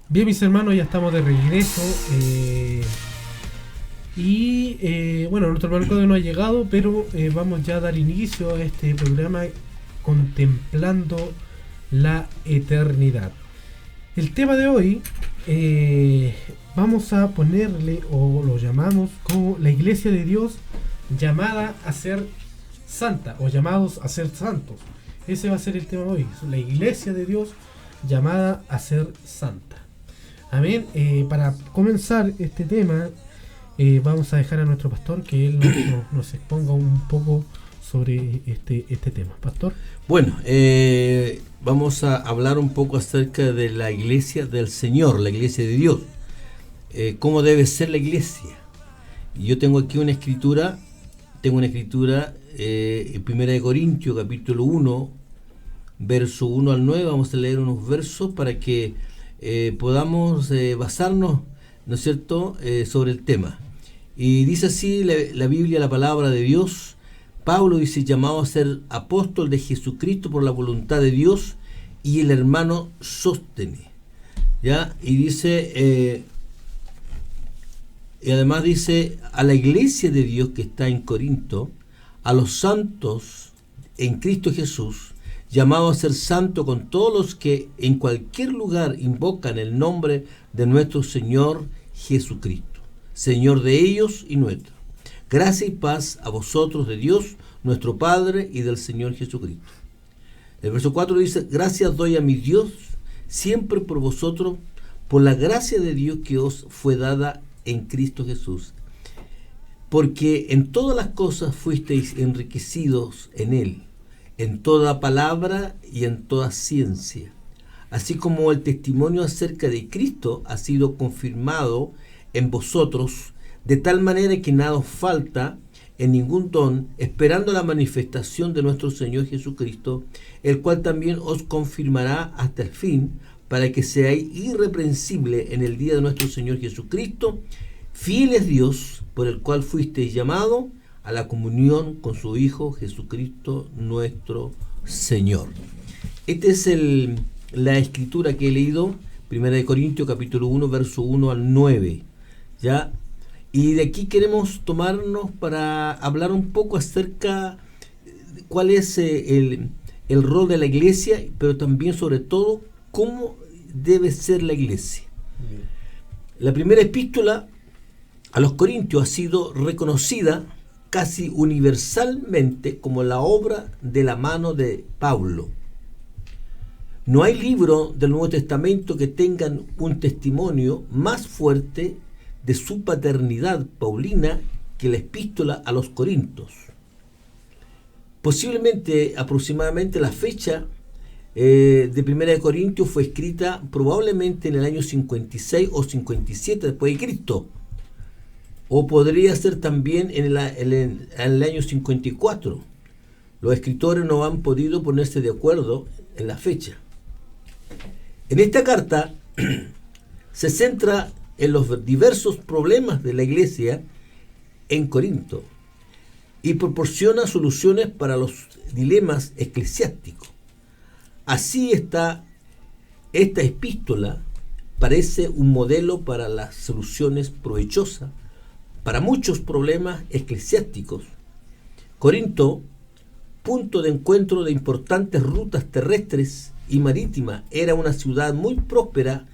Bien, mis hermanos, ya estamos de regreso. Bueno, nuestro hermano Claudio no ha llegado, pero vamos ya a dar inicio a este programa contemplando la eternidad. El tema de hoy vamos a ponerle, o lo llamamos como la Iglesia de Dios llamada a ser santa, o llamados a ser santos. Ese va a ser el tema de hoy, la Iglesia de Dios llamada a ser santa. Amén. Para comenzar este tema, vamos a dejar a nuestro pastor que él nos exponga un poco sobre este tema. Pastor. Bueno, vamos a hablar un poco acerca de la iglesia del Señor, la iglesia de Dios. ¿Cómo debe ser la iglesia? Yo tengo aquí una escritura, en 1 Corintios capítulo 1, verso 1 al 9. Vamos a leer unos versos para que podamos basarnos, ¿no es cierto?, sobre el tema. Y dice así la Biblia, la palabra de Dios. Pablo dice, llamado a ser apóstol de Jesucristo por la voluntad de Dios, y el hermano Sóstenes. ¿Ya? Y dice, y además dice, a la iglesia de Dios que está en Corinto, a los santos en Cristo Jesús, llamado a ser santo con todos los que en cualquier lugar invocan el nombre de nuestro Señor Jesucristo, Señor de ellos y nuestro. Gracia y paz a vosotros de Dios, nuestro Padre, y del Señor Jesucristo. El verso 4 dice, gracias doy a mi Dios siempre por vosotros, por la gracia de Dios que os fue dada en Cristo Jesús, porque en todas las cosas fuisteis enriquecidos en Él, en toda palabra y en toda ciencia, así como el testimonio acerca de Cristo ha sido confirmado en vosotros, de tal manera que nada os falta en ningún don, esperando la manifestación de nuestro Señor Jesucristo, el cual también os confirmará hasta el fin, para que seáis irreprensibles en el día de nuestro Señor Jesucristo. Fiel es Dios, por el cual fuisteis llamados a la comunión con su Hijo Jesucristo nuestro Señor. Esta es la escritura que he leído, 1 Corintios capítulo 1, verso 1 al 9. ¿Ya? Y de aquí queremos tomarnos para hablar un poco acerca de cuál es el rol de la iglesia, pero también sobre todo cómo debe ser la iglesia. Bien. La primera epístola a los Corintios ha sido reconocida casi universalmente como la obra de la mano de Pablo. No hay libro del Nuevo Testamento que tengan un testimonio más fuerte de su paternidad paulina que la epístola a los Corintios. Posiblemente, aproximadamente la fecha de 1 Corintios fue escrita probablemente en el año 56 o 57 después de Cristo, o podría ser también en el año 54. Los escritores no han podido ponerse de acuerdo en la fecha. En esta carta se centra en los diversos problemas de la iglesia en Corinto y proporciona soluciones para los dilemas eclesiásticos. Así esta epístola parece un modelo para las soluciones provechosas para muchos problemas eclesiásticos. Corinto, punto de encuentro de importantes rutas terrestres y marítimas, era una ciudad muy próspera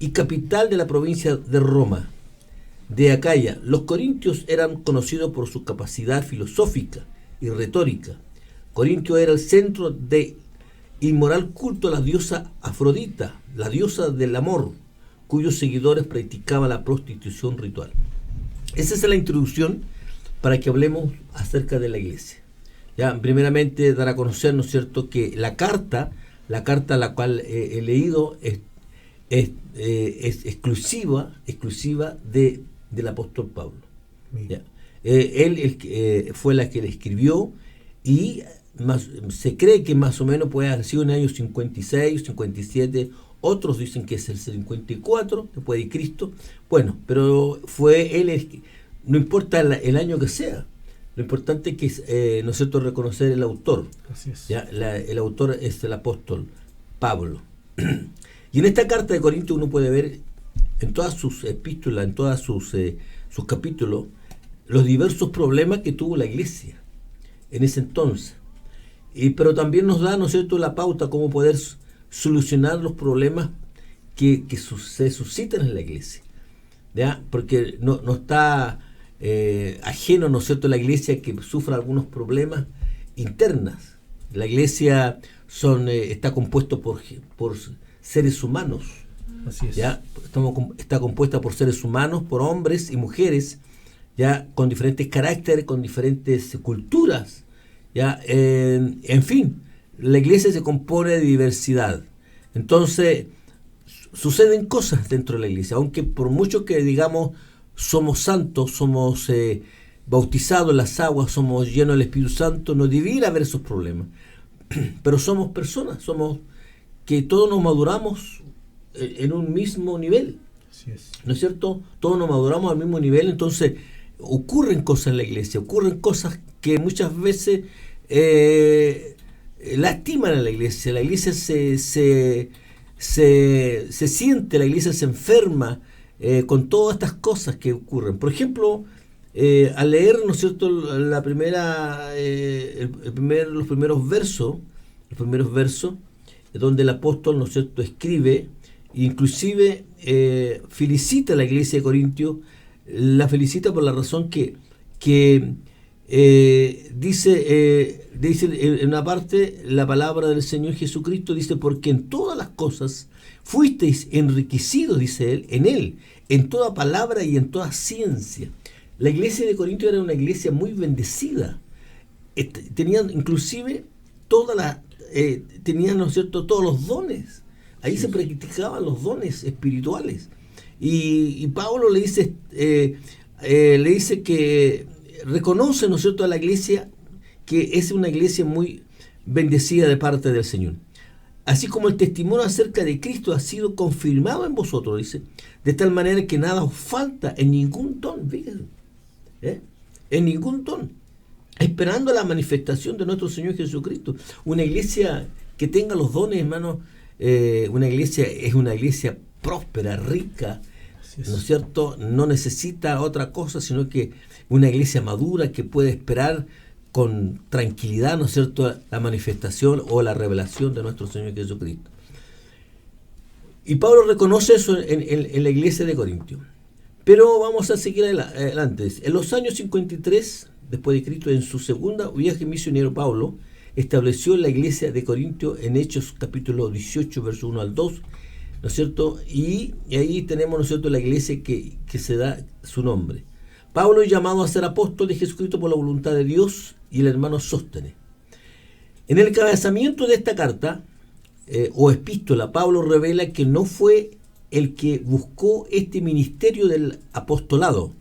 y capital de la provincia de Roma, de Acaya. Los corintios eran conocidos por su capacidad filosófica y retórica. Corintio era el centro de inmoral culto a la diosa Afrodita, la diosa del amor, cuyos seguidores practicaban la prostitución ritual. Esa es la introducción para que hablemos acerca de la iglesia. Ya, primeramente dar a conocer, ¿no es cierto?, que la carta a la cual he leído es exclusiva del apóstol Pablo. ¿Ya? Él fue la que le escribió y se cree que más o menos puede haber sido en el año 56, 57, otros dicen que es el 54 después de Cristo. Bueno, pero fue él, no importa el año que sea, lo importante es que ¿no es cierto?, reconocer el autor. Así es. ¿Ya? El autor es el apóstol Pablo. Y en esta carta de Corintios uno puede ver en todas sus epístolas, en todos sus capítulos, los diversos problemas que tuvo la iglesia en ese entonces. Pero también nos da, ¿no es cierto?, la pauta cómo poder solucionar los problemas que se suscitan en la iglesia, ¿ya? Porque no está ajeno, ¿no es cierto?, la iglesia que sufra algunos problemas internas. La iglesia está compuesto por seres humanos. Así es. ¿Ya? Está compuesta por seres humanos, por hombres y mujeres, ya con diferentes caracteres, con diferentes culturas, ya en fin, la iglesia se compone de diversidad. Entonces suceden cosas dentro de la iglesia, aunque por mucho que digamos somos santos, somos bautizados en las aguas, somos llenos del Espíritu Santo, no debiera haber esos problemas. Pero somos personas, somos que todos nos maduramos en un mismo nivel. Así es. ¿No es cierto? Todos nos maduramos al mismo nivel, entonces ocurren cosas en la iglesia, ocurren cosas que muchas veces lastiman a la iglesia. La iglesia se siente, la iglesia se enferma con todas estas cosas que ocurren. Por ejemplo, al leer, ¿no es cierto?, los primeros versos, donde el apóstol, ¿no es cierto?, escribe, inclusive felicita a la iglesia de Corintios, la felicita por la razón que dice en una parte la palabra del Señor Jesucristo, dice, porque en todas las cosas fuisteis enriquecidos, dice él, en toda palabra y en toda ciencia. La iglesia de Corinto era una iglesia muy bendecida. Tenían inclusive tenían, ¿no es cierto?, todos los dones. Ahí se practicaban los dones espirituales. Y Pablo le dice que reconoce, ¿no es cierto?, a la iglesia que es una iglesia muy bendecida de parte del Señor. Así como el testimonio acerca de Cristo ha sido confirmado en vosotros, dice, de tal manera que nada os falta en ningún don, fíjense, en ningún don, esperando la manifestación de nuestro Señor Jesucristo. Una iglesia que tenga los dones, hermano, una iglesia es una iglesia próspera, rica, ¿no es cierto? No necesita otra cosa, sino que una iglesia madura que puede esperar con tranquilidad, ¿no es cierto?, la manifestación o la revelación de nuestro Señor Jesucristo. Y Pablo reconoce eso en la iglesia de Corintios. Pero vamos a seguir adelante. En los años 53, después de Cristo, en su segunda viaje misionero, Pablo estableció la iglesia de Corintios en Hechos capítulo 18, verso 1 al 2, ¿no es cierto? Y ahí tenemos, ¿no es cierto?, la iglesia que se da su nombre. Pablo es llamado a ser apóstol de Jesucristo por la voluntad de Dios, y el hermano Sóstenes. En el encabezamiento de esta carta o epístola, Pablo revela que no fue el que buscó este ministerio del apostolado,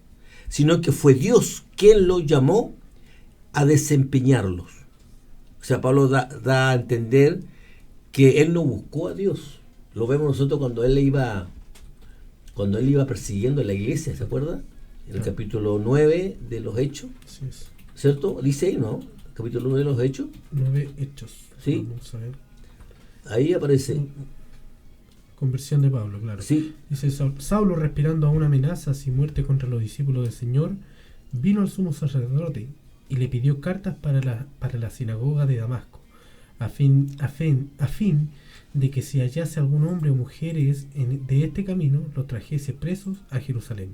sino que fue Dios quien lo llamó a desempeñarlos. O sea, Pablo da a entender que él no buscó a Dios. Lo vemos nosotros cuando él iba persiguiendo a la iglesia, ¿se acuerda? En el capítulo 9 de los Hechos. Así es. ¿Cierto? Dice ahí, ¿no? Capítulo 9 de los Hechos. 9 Hechos. Sí. Vamos a ver. Ahí aparece. Conversión de Pablo, claro. Sí. Dice, Saulo, respirando aún amenazas y muerte contra los discípulos del Señor, vino al sumo sacerdote y le pidió cartas para la sinagoga de Damasco, a fin de que si hallase algún hombre o mujeres de este camino, los trajese presos a Jerusalén.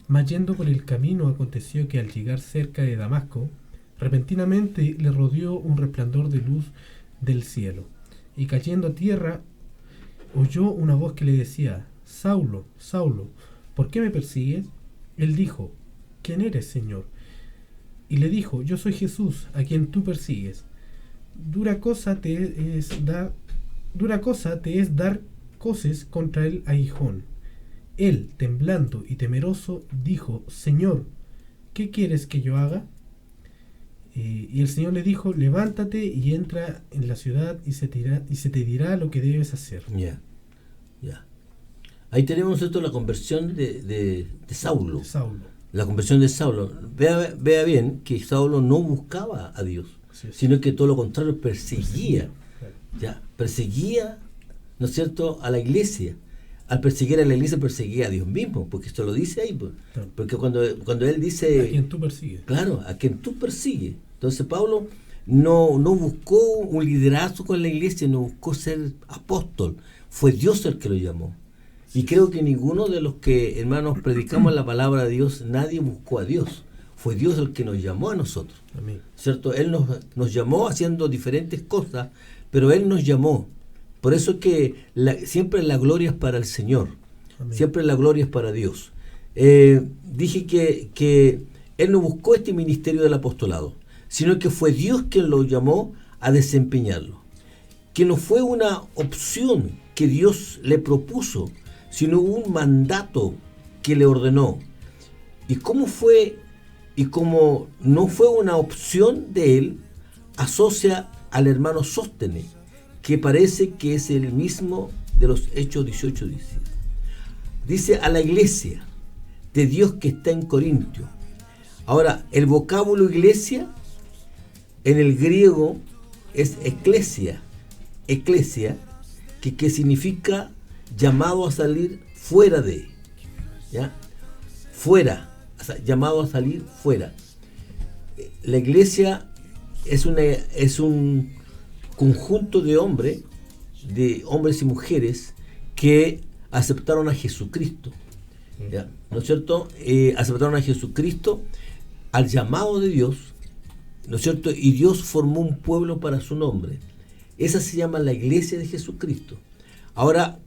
Mas yendo por el camino, aconteció que al llegar cerca de Damasco, repentinamente le rodeó un resplandor de luz del cielo, y cayendo a tierra, oyó una voz que le decía, Saulo, Saulo, ¿por qué me persigues? Él dijo, ¿quién eres, Señor? Y le dijo, yo soy Jesús, a quien tú persigues. Dura cosa te es dar coces contra el aguijón. Él, temblando y temeroso, dijo, Señor, ¿qué quieres que yo haga? Y el Señor le dijo, levántate y entra en la ciudad y se te dirá lo que debes hacer. Ya. Ahí tenemos nosotros la conversión de Saulo. La conversión de Saulo. Vea bien que Saulo no buscaba a Dios, sino que todo lo contrario, perseguía ¿no es cierto?, a la iglesia. Al perseguir a la iglesia, perseguía a Dios mismo, porque esto lo dice ahí. Claro. Porque cuando él dice... A quien tú persigues. Claro, a quien tú persigues. Entonces Pablo no buscó un liderazgo con la iglesia, no buscó ser apóstol. Fue Dios el que lo llamó. Y creo que ninguno de los que, hermanos, predicamos la palabra de Dios, nadie buscó a Dios. Fue Dios el que nos llamó a nosotros. Amén. ¿Cierto? Él nos llamó haciendo diferentes cosas, pero Él nos llamó. Por eso es que siempre la gloria es para el Señor. Amén. Siempre la gloria es para Dios. Dije que Él no buscó este ministerio del apostolado, sino que fue Dios quien lo llamó a desempeñarlo. Que no fue una opción que Dios le propuso, sino un mandato que le ordenó. Y como no fue una opción de él, asocia al hermano Sóstenes, que parece que es el mismo de los Hechos 18-17. Dice a la iglesia de Dios que está en Corintio. Ahora, el vocábulo iglesia en el griego es eclesia, que significa llamado a salir fuera de, ¿ya? Fuera, o sea, llamado a salir fuera. La iglesia es un conjunto de hombres y mujeres que aceptaron a Jesucristo, ¿ya? ¿No es cierto? Aceptaron a Jesucristo al llamado de Dios, ¿no es cierto? Y Dios formó un pueblo para su nombre. Esa se llama la iglesia de Jesucristo. Ahora,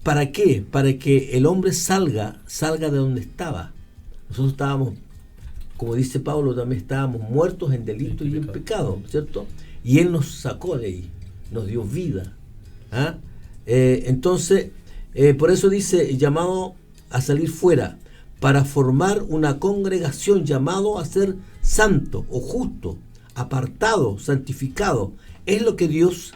¿para qué? Para que el hombre salga de donde estaba. Nosotros estábamos, como dice Pablo, también estábamos muertos en delitos y en pecado, ¿cierto? Y Él nos sacó de ahí, nos dio vida. ¿Ah? Entonces, por eso dice, llamado a salir fuera, para formar una congregación, llamado a ser santo o justo, apartado, santificado. Es lo que Dios,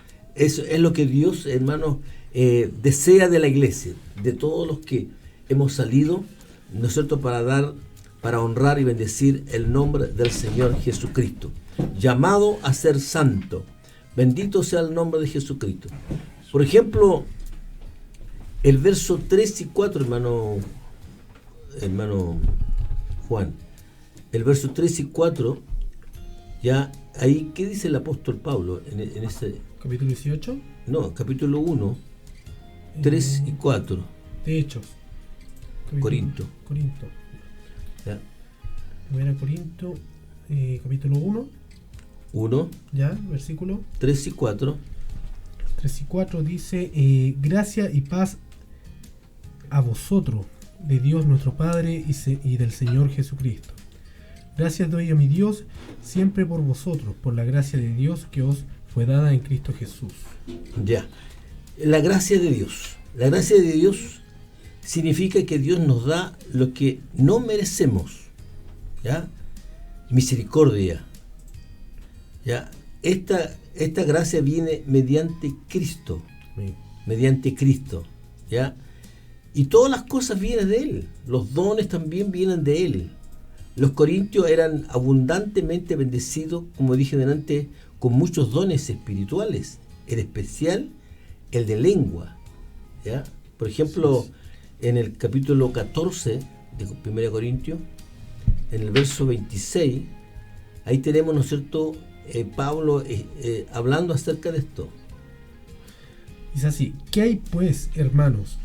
hermanos, desea de la iglesia, de todos los que hemos salido, ¿no es cierto?, para honrar y bendecir el nombre del Señor Jesucristo. Llamado a ser santo. Bendito sea el nombre de Jesucristo. Por ejemplo, el verso 3 y 4, hermano Juan, el verso 3 y 4, ya ahí, ¿qué dice el apóstol Pablo en ese? ¿Capítulo 18? No, capítulo 1, 3 y 4. De Hechos. Corinto. Ya. Primera Corinto, capítulo 1, ya, versículo 3 y 4. 3 y 4 dice, gracia y paz a vosotros, de Dios nuestro Padre y del Señor Jesucristo. Gracias doy a mi Dios siempre por vosotros, por la gracia de Dios que os fue dada en Cristo Jesús. Ya, la gracia de Dios. La gracia de Dios significa que Dios nos da lo que no merecemos, ¿ya? Misericordia, ¿ya? Esta gracia viene mediante Cristo, ¿ya? Y todas las cosas vienen de Él, los dones también vienen de Él. Los corintios eran abundantemente bendecidos, como dije delante, con muchos dones espirituales, en especial el de lengua, ¿ya? Por ejemplo, en el capítulo 14 de 1 Corintios, en el verso 26, ahí tenemos, ¿no es cierto?, Pablo hablando acerca de esto. Dice así: ¿qué hay pues, hermanos?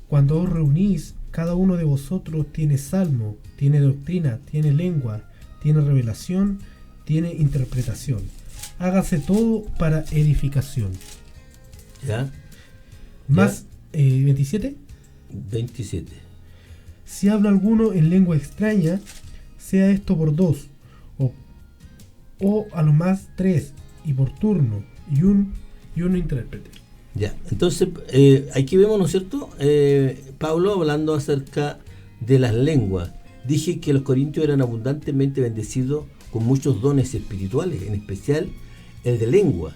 Cuando os reunís, cada uno de vosotros tiene salmo, tiene doctrina, tiene lengua, tiene revelación, tiene interpretación. Hágase todo para edificación. ¿Ya? Más, 27. 27. Si habla alguno en lengua extraña, sea esto por dos, o a lo más tres, y por turno, y uno intérprete. Ya, entonces aquí vemos, ¿no es cierto?, Pablo hablando acerca de las lenguas. Dije que los corintios eran abundantemente bendecidos con muchos dones espirituales, en especial el de lengua.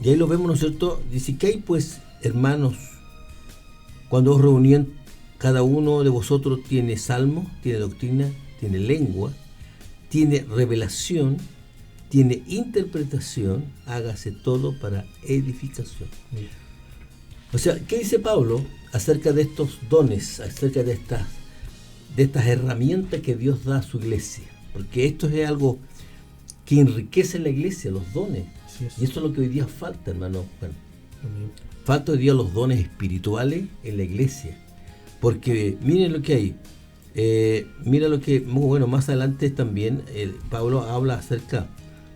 Y ahí lo vemos, ¿no es cierto? Dice que hay pues, hermanos, cuando os reunían, cada uno de vosotros tiene salmo, tiene doctrina, tiene lengua, tiene revelación, tiene interpretación. Hágase todo para edificación. O sea, ¿qué dice Pablo acerca de estos dones, acerca de estas herramientas que Dios da a su iglesia? Porque esto es algo que enriquece la iglesia, los dones. Y eso es lo que hoy día falta, hermano Juan. Falta hoy día los dones espirituales en la iglesia. Porque miren lo que hay. Mira lo que, bueno, más adelante también Pablo habla acerca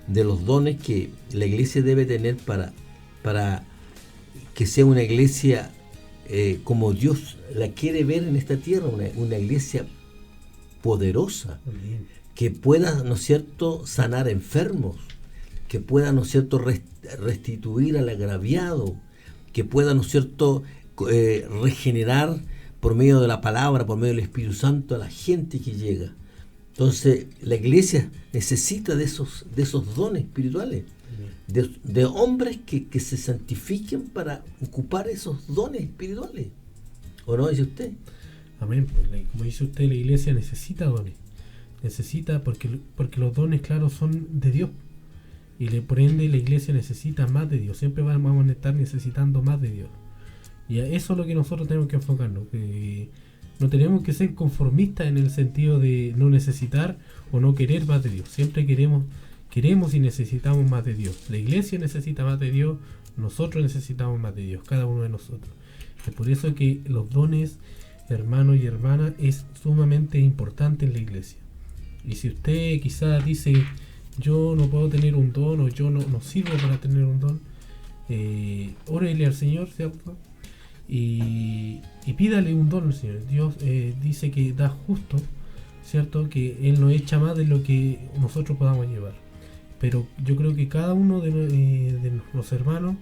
de los dones que la iglesia debe tener para que sea una iglesia como Dios la quiere ver en esta tierra, una iglesia poderosa, que pueda, ¿no es cierto?, sanar enfermos, que pueda, ¿no es cierto?, restituir al agraviado, que pueda, ¿no es cierto?, regenerar por medio de la palabra, por medio del Espíritu Santo a la gente que llega. Entonces la iglesia necesita de esos dones espirituales, de hombres que se santifiquen para ocupar esos dones espirituales. ¿O no dice usted? Amén. Como dice usted, la iglesia necesita dones. Necesita porque los dones, claro, son de Dios. Y por ende la iglesia necesita más de Dios. Siempre vamos a estar necesitando más de Dios. Y a eso es lo que nosotros tenemos que enfocarnos. Que no tenemos que ser conformistas en el sentido de no necesitar o no querer más de Dios. Siempre queremos y necesitamos más de Dios. La iglesia necesita más de Dios. Nosotros necesitamos más de Dios. Cada uno de nosotros. Es por eso que los dones, hermanos y hermanas, es sumamente importante en la iglesia. Y si usted quizás dice, yo no puedo tener un don, o yo no sirvo para tener un don, órele al Señor, ¿cierto? Y pídale un don al Señor. Dios dice que da justo, ¿cierto? Que Él no echa más de lo que nosotros podamos llevar. Pero yo creo que cada uno de los hermanos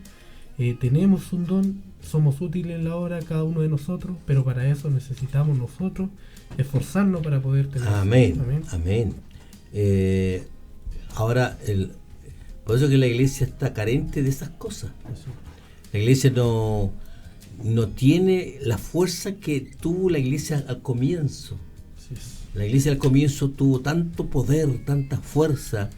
tenemos un don, somos útiles en la obra, cada uno de nosotros, pero para eso necesitamos nosotros esforzarnos para poder tener. Amén. Ahora, por eso que la iglesia está carente de esas cosas. La iglesia no tiene la fuerza que tuvo la iglesia al comienzo. La iglesia al comienzo tuvo tanto poder, tanta fuerza.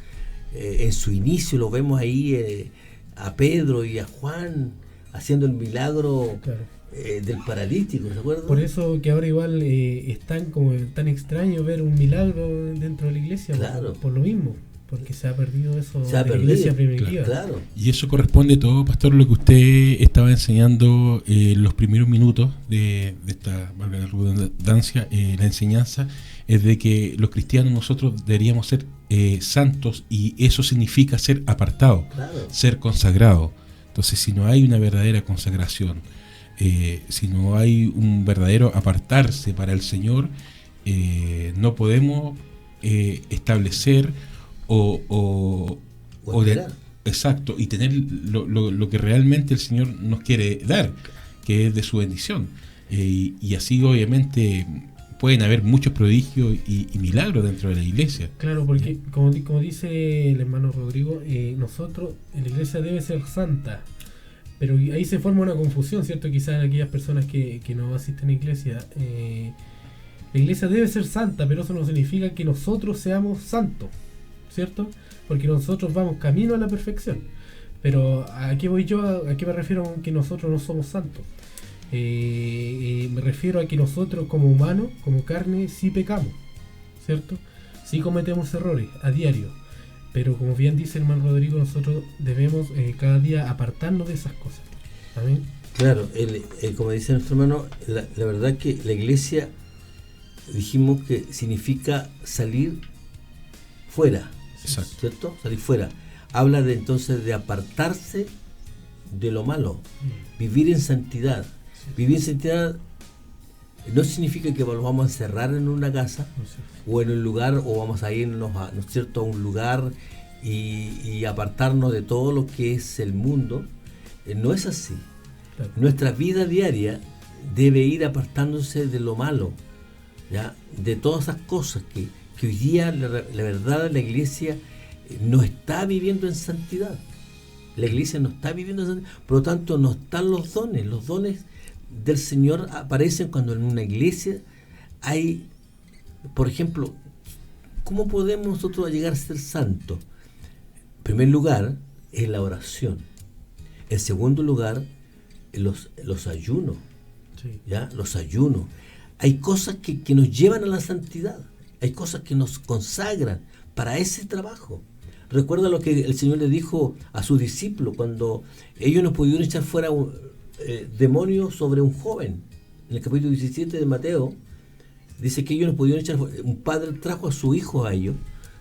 En su inicio lo vemos ahí a Pedro y a Juan haciendo el milagro, claro, del paralítico, ¿se acuerdan? Por eso que ahora igual es tan extraño ver un milagro dentro de la iglesia, claro, por lo mismo. Porque se ha perdido eso de la iglesia primitiva. Claro. Y eso corresponde todo, pastor, lo que usted estaba enseñando en los primeros minutos de esta, valga la redundancia, la enseñanza, es de que los cristianos nosotros deberíamos ser santos, y eso significa ser apartados, claro, ser consagrados. Entonces, si no hay una verdadera consagración, si no hay un verdadero apartarse para el Señor, no podemos establecer exacto, y tener lo que realmente el Señor nos quiere dar, que es de su bendición. Y así obviamente pueden haber muchos prodigios y milagros dentro de la iglesia. Claro, porque como dice el hermano Rodrigo, nosotros, la iglesia debe ser santa, pero ahí se forma una confusión, ¿cierto? Quizás en aquellas personas que no asisten a la iglesia. La iglesia debe ser santa, pero eso no significa que nosotros seamos santos, ¿cierto? Porque nosotros vamos camino a la perfección. Pero ¿a qué voy yo? ¿A qué me refiero con que nosotros no somos santos? Me refiero a que nosotros como humanos, como carne, sí pecamos, ¿cierto? Sí cometemos errores a diario. Pero como bien dice el hermano Rodrigo, nosotros debemos cada día apartarnos de esas cosas. ¿Amén? Claro, como dice nuestro hermano, la verdad que la iglesia, dijimos que significa salir fuera. Exacto. ¿Cierto? Salir fuera. Habla entonces de apartarse de lo malo, vivir en santidad. Vivir en santidad no significa que nos vamos a encerrar en una casa o en un lugar, o vamos a irnos a, ¿no es cierto?, a un lugar y apartarnos de todo lo que es el mundo. No es así. Claro. Nuestra vida diaria debe ir apartándose de lo malo, ¿ya? De todas esas cosas que hoy día la verdad la iglesia no está viviendo en santidad. La iglesia no está viviendo en santidad, por lo tanto no están los dones. Los dones del Señor aparecen cuando en una iglesia hay, por ejemplo, ¿cómo podemos nosotros llegar a ser santos? En primer lugar es la oración. En segundo lugar los ayunos, Sí. ¿ya? Los ayunos. Hay cosas que nos llevan a la santidad, hay cosas que nos consagran para ese trabajo. Recuerda lo que el Señor le dijo a sus discípulos cuando ellos no pudieron echar fuera demonios sobre un joven. En el capítulo 17 de Mateo, dice que ellos no pudieron echar fuera. Un padre trajo a su hijo a ellos,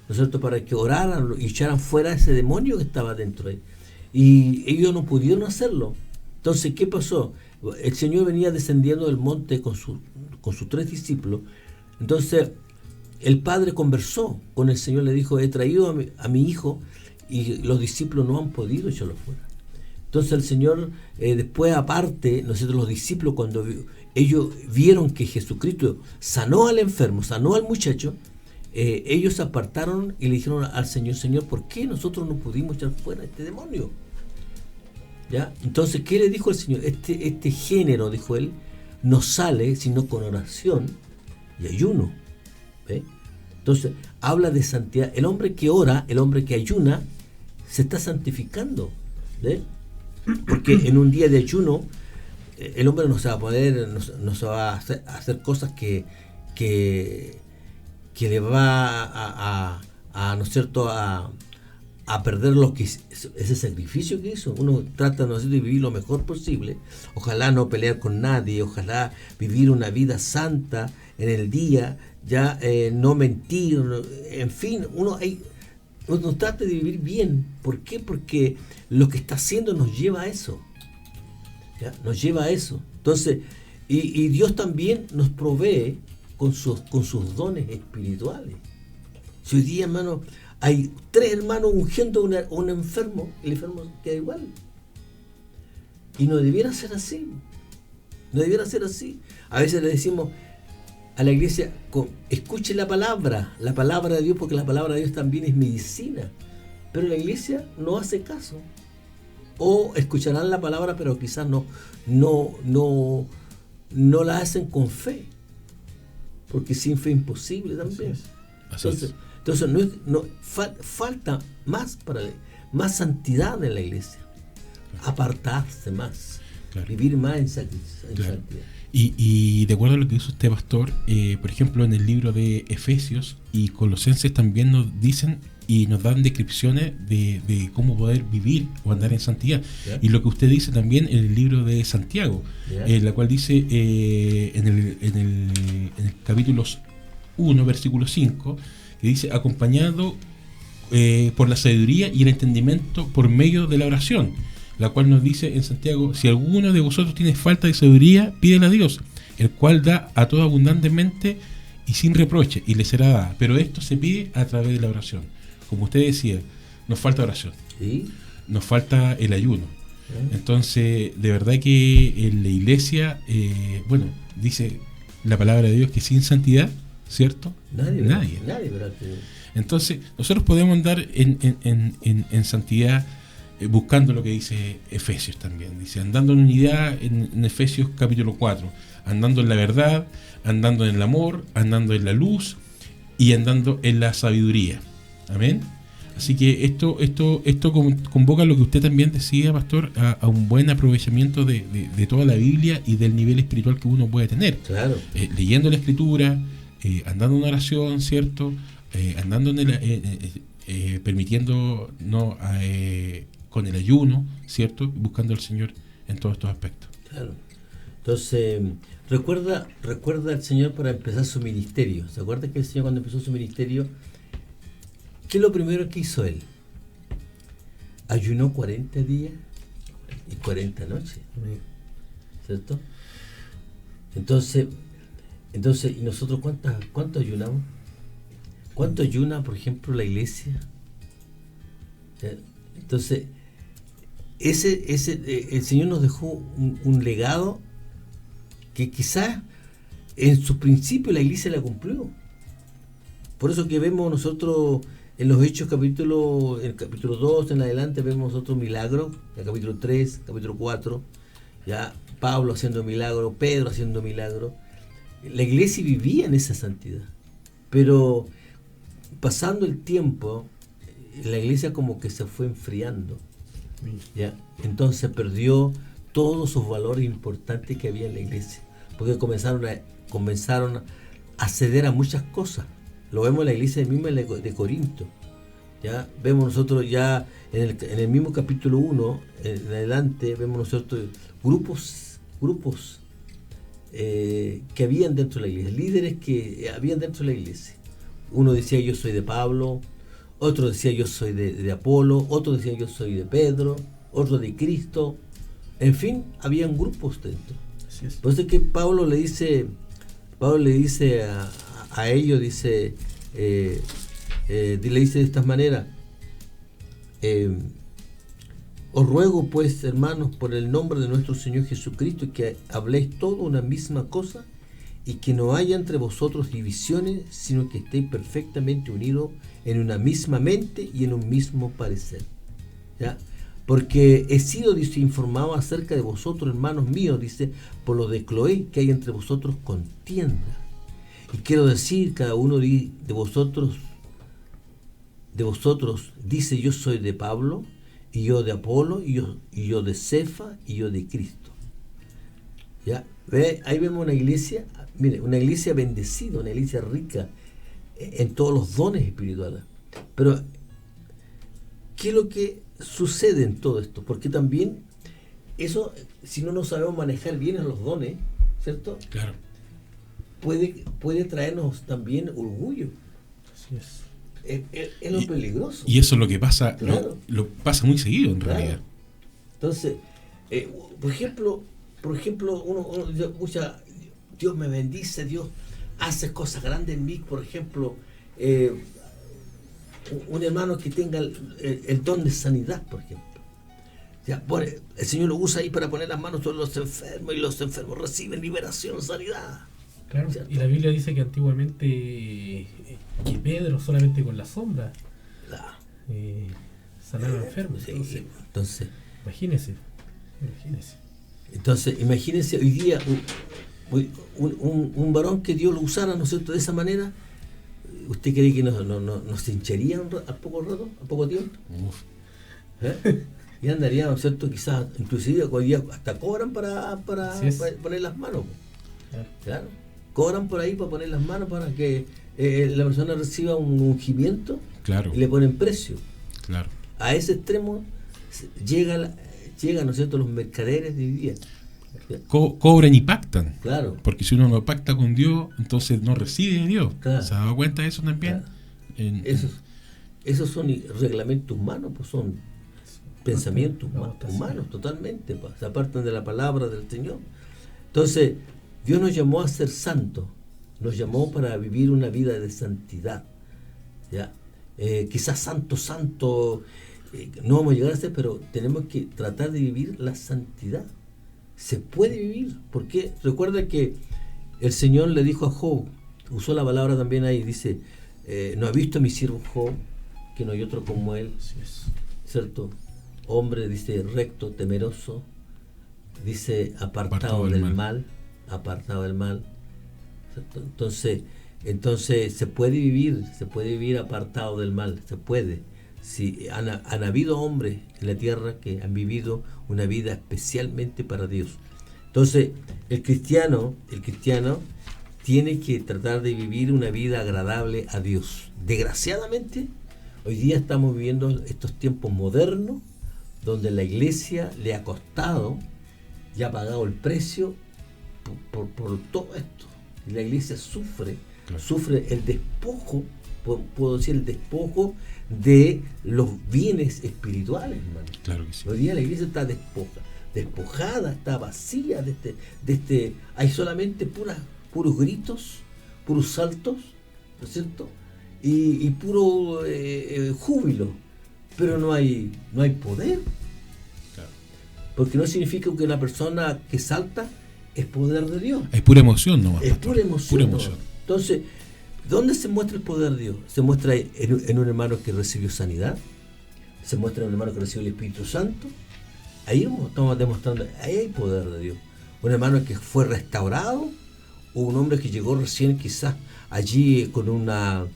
¿no es cierto?, para que oraran y echaran fuera ese demonio que estaba dentro de él. Y ellos no pudieron hacerlo. Entonces, ¿qué pasó? El Señor venía descendiendo del monte con sus 3 discípulos. Entonces, el padre conversó con el Señor, le dijo: he traído a mi hijo y los discípulos no han podido echarlo fuera. Entonces el Señor, después aparte, nosotros los discípulos, cuando ellos vieron que Jesucristo sanó al enfermo, sanó al muchacho, ellos se apartaron y le dijeron al Señor: Señor, ¿por qué nosotros no pudimos echar fuera este demonio? ¿Ya? Entonces, ¿qué le dijo el Señor? Este género, dijo él, no sale sino con oración y ayuno. ¿Ve? Entonces, habla de santidad. El hombre que ora, el hombre que ayuna, se está santificando. ¿Ve? Porque en un día de ayuno, el hombre no se va a poder, no se va a hacer cosas que le va ¿no es cierto?, a perder lo que ese sacrificio que hizo. Uno trata, ¿no es cierto?, de vivir lo mejor posible. Ojalá no pelear con nadie, ojalá vivir una vida santa en el día, ya no mentir, en fin, uno trata de vivir bien. ¿Por qué? Porque lo que está haciendo nos lleva a eso. ¿Ya? Nos lleva a eso. Entonces, y Dios también nos provee con sus dones espirituales. Si hoy día, hermano, hay 3 hermanos ungiendo a un enfermo, el enfermo queda igual. Y no debiera ser así. No debiera ser así. A veces le decimos a la iglesia: escuche la palabra de Dios, porque la palabra de Dios también es medicina. Pero la iglesia no hace caso. O escucharán la palabra, pero quizás no la hacen con fe. Porque sin fe es imposible también. Entonces falta más santidad en la iglesia. Claro. Apartarse más. Claro. Vivir más en santidad. Y de acuerdo a lo que dice usted, pastor, por ejemplo, en el libro de Efesios y Colosenses también nos dicen y nos dan descripciones de cómo poder vivir o andar en santidad. Yeah. Y lo que usted dice también en el libro de Santiago, la cual dice en el capítulo 1, versículo 5, que dice: acompañado por la sabiduría y el entendimiento por medio de la oración, la cual nos dice en Santiago: si alguno de vosotros tiene falta de sabiduría, pídela a Dios, el cual da a todo abundantemente y sin reproche, y le será dada. Pero esto se pide a través de la oración. Como usted decía, nos falta oración, ¿sí? Nos falta el ayuno. ¿Sí? Entonces, de verdad que en la iglesia, dice la palabra de Dios que sin santidad, ¿cierto? Nadie. Entonces, nosotros podemos andar en santidad buscando lo que dice Efesios también. Dice: andando en unidad en Efesios capítulo 4, andando en la verdad, andando en el amor, andando en la luz y andando en la sabiduría. Amén. Así que esto convoca lo que usted también decía, pastor, a un buen aprovechamiento de toda la Biblia y del nivel espiritual que uno puede tener. Claro. Leyendo la Escritura, andando en oración, ¿cierto? Andando permitiendo con el ayuno, ¿cierto? Buscando al Señor en todos estos aspectos. Claro. Entonces, recuerda al Señor para empezar su ministerio. ¿Se acuerda que el Señor, cuando empezó su ministerio, qué es lo primero que hizo Él? Ayunó 40 días y 40 noches. ¿Cierto? Entonces, ¿y nosotros cuánto ayunamos? ¿Cuánto ayuna, por ejemplo, la iglesia? Entonces, el Señor nos dejó un legado que quizás en su principio la iglesia la cumplió. Por eso que vemos nosotros en los Hechos en el capítulo 2 en adelante, vemos otros milagros, en el capítulo 3, capítulo 4, ya Pablo haciendo milagros, Pedro haciendo milagros. La iglesia vivía en esa santidad, pero pasando el tiempo, la iglesia como que se fue enfriando, ¿ya? Entonces perdió todos esos valores importantes que había en la iglesia, porque comenzaron a ceder a muchas cosas. Lo vemos en la iglesia misma de Corinto. ¿Ya? Vemos nosotros ya en el mismo capítulo 1, en adelante, vemos nosotros grupos que habían dentro de la iglesia, líderes que habían dentro de la iglesia. Uno decía yo soy de Pablo, otro decía yo soy de Apolo, otro decía yo soy de Pedro, otro de Cristo. En fin, habían grupos dentro. Así es. Por eso es que Pablo le dice a ellos, dice, le dice de esta manera, os ruego pues, hermanos, por el nombre de nuestro Señor Jesucristo, que habléis todo una misma cosa y que no haya entre vosotros divisiones, sino que estéis perfectamente unidos en una misma mente y en un mismo parecer. ¿Ya? Porque he sido, dice, informado acerca de vosotros, hermanos míos, dice, por lo de Cloé, que hay entre vosotros contienda. Y quiero decir, cada uno de vosotros dice, yo soy de Pablo, y yo de Apolo, y yo de Cefa, y yo de Cristo. ¿Ya? ¿Ve? Ahí vemos una iglesia, mire, una iglesia bendecida, una iglesia rica en todos los dones espirituales. Pero, ¿qué es lo que sucede en todo esto? Porque también eso, si no nos sabemos manejar bien los dones, ¿cierto? Claro. Puede traernos también orgullo. Así es. Es lo peligroso. Y eso es lo que pasa, Claro. lo pasa muy seguido en Claro. realidad. Entonces, por ejemplo, uno Dios me bendice, Dios hace cosas grandes en mí. Por ejemplo, un hermano que tenga el don de sanidad, por ejemplo. Ya, el Señor lo usa ahí para poner las manos sobre los enfermos y los enfermos reciben liberación, sanidad. Claro, ¿Cierto? y la Biblia dice que antiguamente que Pedro solamente con la sombra Claro. sanaba enfermos. Sí, Entonces, entonces, imagínese. imagínense hoy día un varón que Dios lo usara, ¿no es cierto?, de esa manera. ¿Usted cree que nos hincharía a poco tiempo? Uf. ¿Eh? Y andarían, ¿no es cierto?, quizás, inclusive hoy día hasta cobran para poner las manos. Claro, cobran por ahí para poner las manos para que la persona reciba un ungimiento. Claro. Y le ponen precio. Claro. A ese extremo llegan, ¿no es cierto?, los mercaderes de hoy día. Cobran y pactan. Claro. Porque si uno no pacta con Dios, entonces no recibe de Dios. Claro. ¿Se ha dado cuenta de eso también? Claro. Esos son reglamentos humanos, pues son pensamientos humanos totalmente, pues, se apartan de la palabra del Señor. Entonces, Dios nos llamó a ser santos, nos llamó para vivir una vida de santidad. ¿Ya? Quizás santo, no vamos a llegar a ser, pero tenemos que tratar de vivir la santidad. Se puede vivir, porque recuerda que el Señor le dijo a Job, usó la palabra también ahí, dice, no ha visto a mi siervo Job, que no hay otro como él, ¿cierto? Hombre, dice, recto, temeroso, dice, apartado del mal, ¿cierto? Entonces se puede vivir apartado del mal, se puede. Si han habido hombres en la tierra que han vivido una vida especialmente para Dios. Entonces, el cristiano tiene que tratar de vivir una vida agradable a Dios. Desgraciadamente, hoy día estamos viviendo estos tiempos modernos donde la iglesia le ha costado y ha pagado el precio por todo esto. Y la iglesia sufre el despojo, puedo decir el despojo de los bienes espirituales, hermano. Claro que sí. Hoy día la iglesia está despojada, está vacía hay solamente puros gritos, puros saltos, ¿no es cierto? Y puro júbilo, pero no hay poder. Claro. Porque no significa que una persona que salta es poder de Dios. Es pura emoción nomás. Es pastor. pura emoción. Pura ¿no? emoción. Entonces, ¿dónde se muestra el poder de Dios? Se muestra en un hermano que recibió sanidad, se muestra en un hermano que recibió el Espíritu Santo. Ahí estamos demostrando, ahí hay poder de Dios. Un hermano que fue restaurado, o un hombre que llegó recién quizás allí con una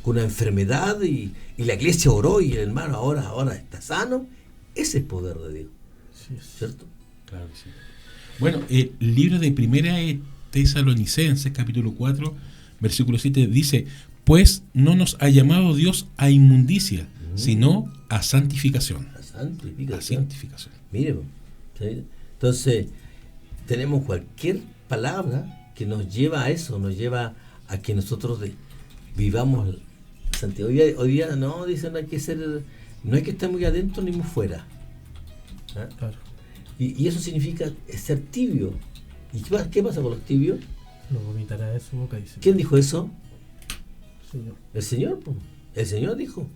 enfermedad y la iglesia oró y el hermano ahora está sano. Ese es poder de Dios, Sí, ¿cierto? Claro que sí. Bueno, el libro de Primera de Tesalonicenses, capítulo 4, versículo 7, dice: pues no nos ha llamado Dios a inmundicia, sino a santificación. La santificación. A santificación. Mire, ¿sí? Entonces, tenemos cualquier palabra que nos lleva a eso, nos lleva a que nosotros vivamos santidad. Hoy día no, dicen, no hay que estar muy adentro ni muy fuera. ¿Ah? Claro. Y eso significa ser tibio. ¿Y qué pasa con los tibios? Lo vomitará de su boca, dice. ¿Quién dijo eso? Señor. El Señor. El Señor dijo.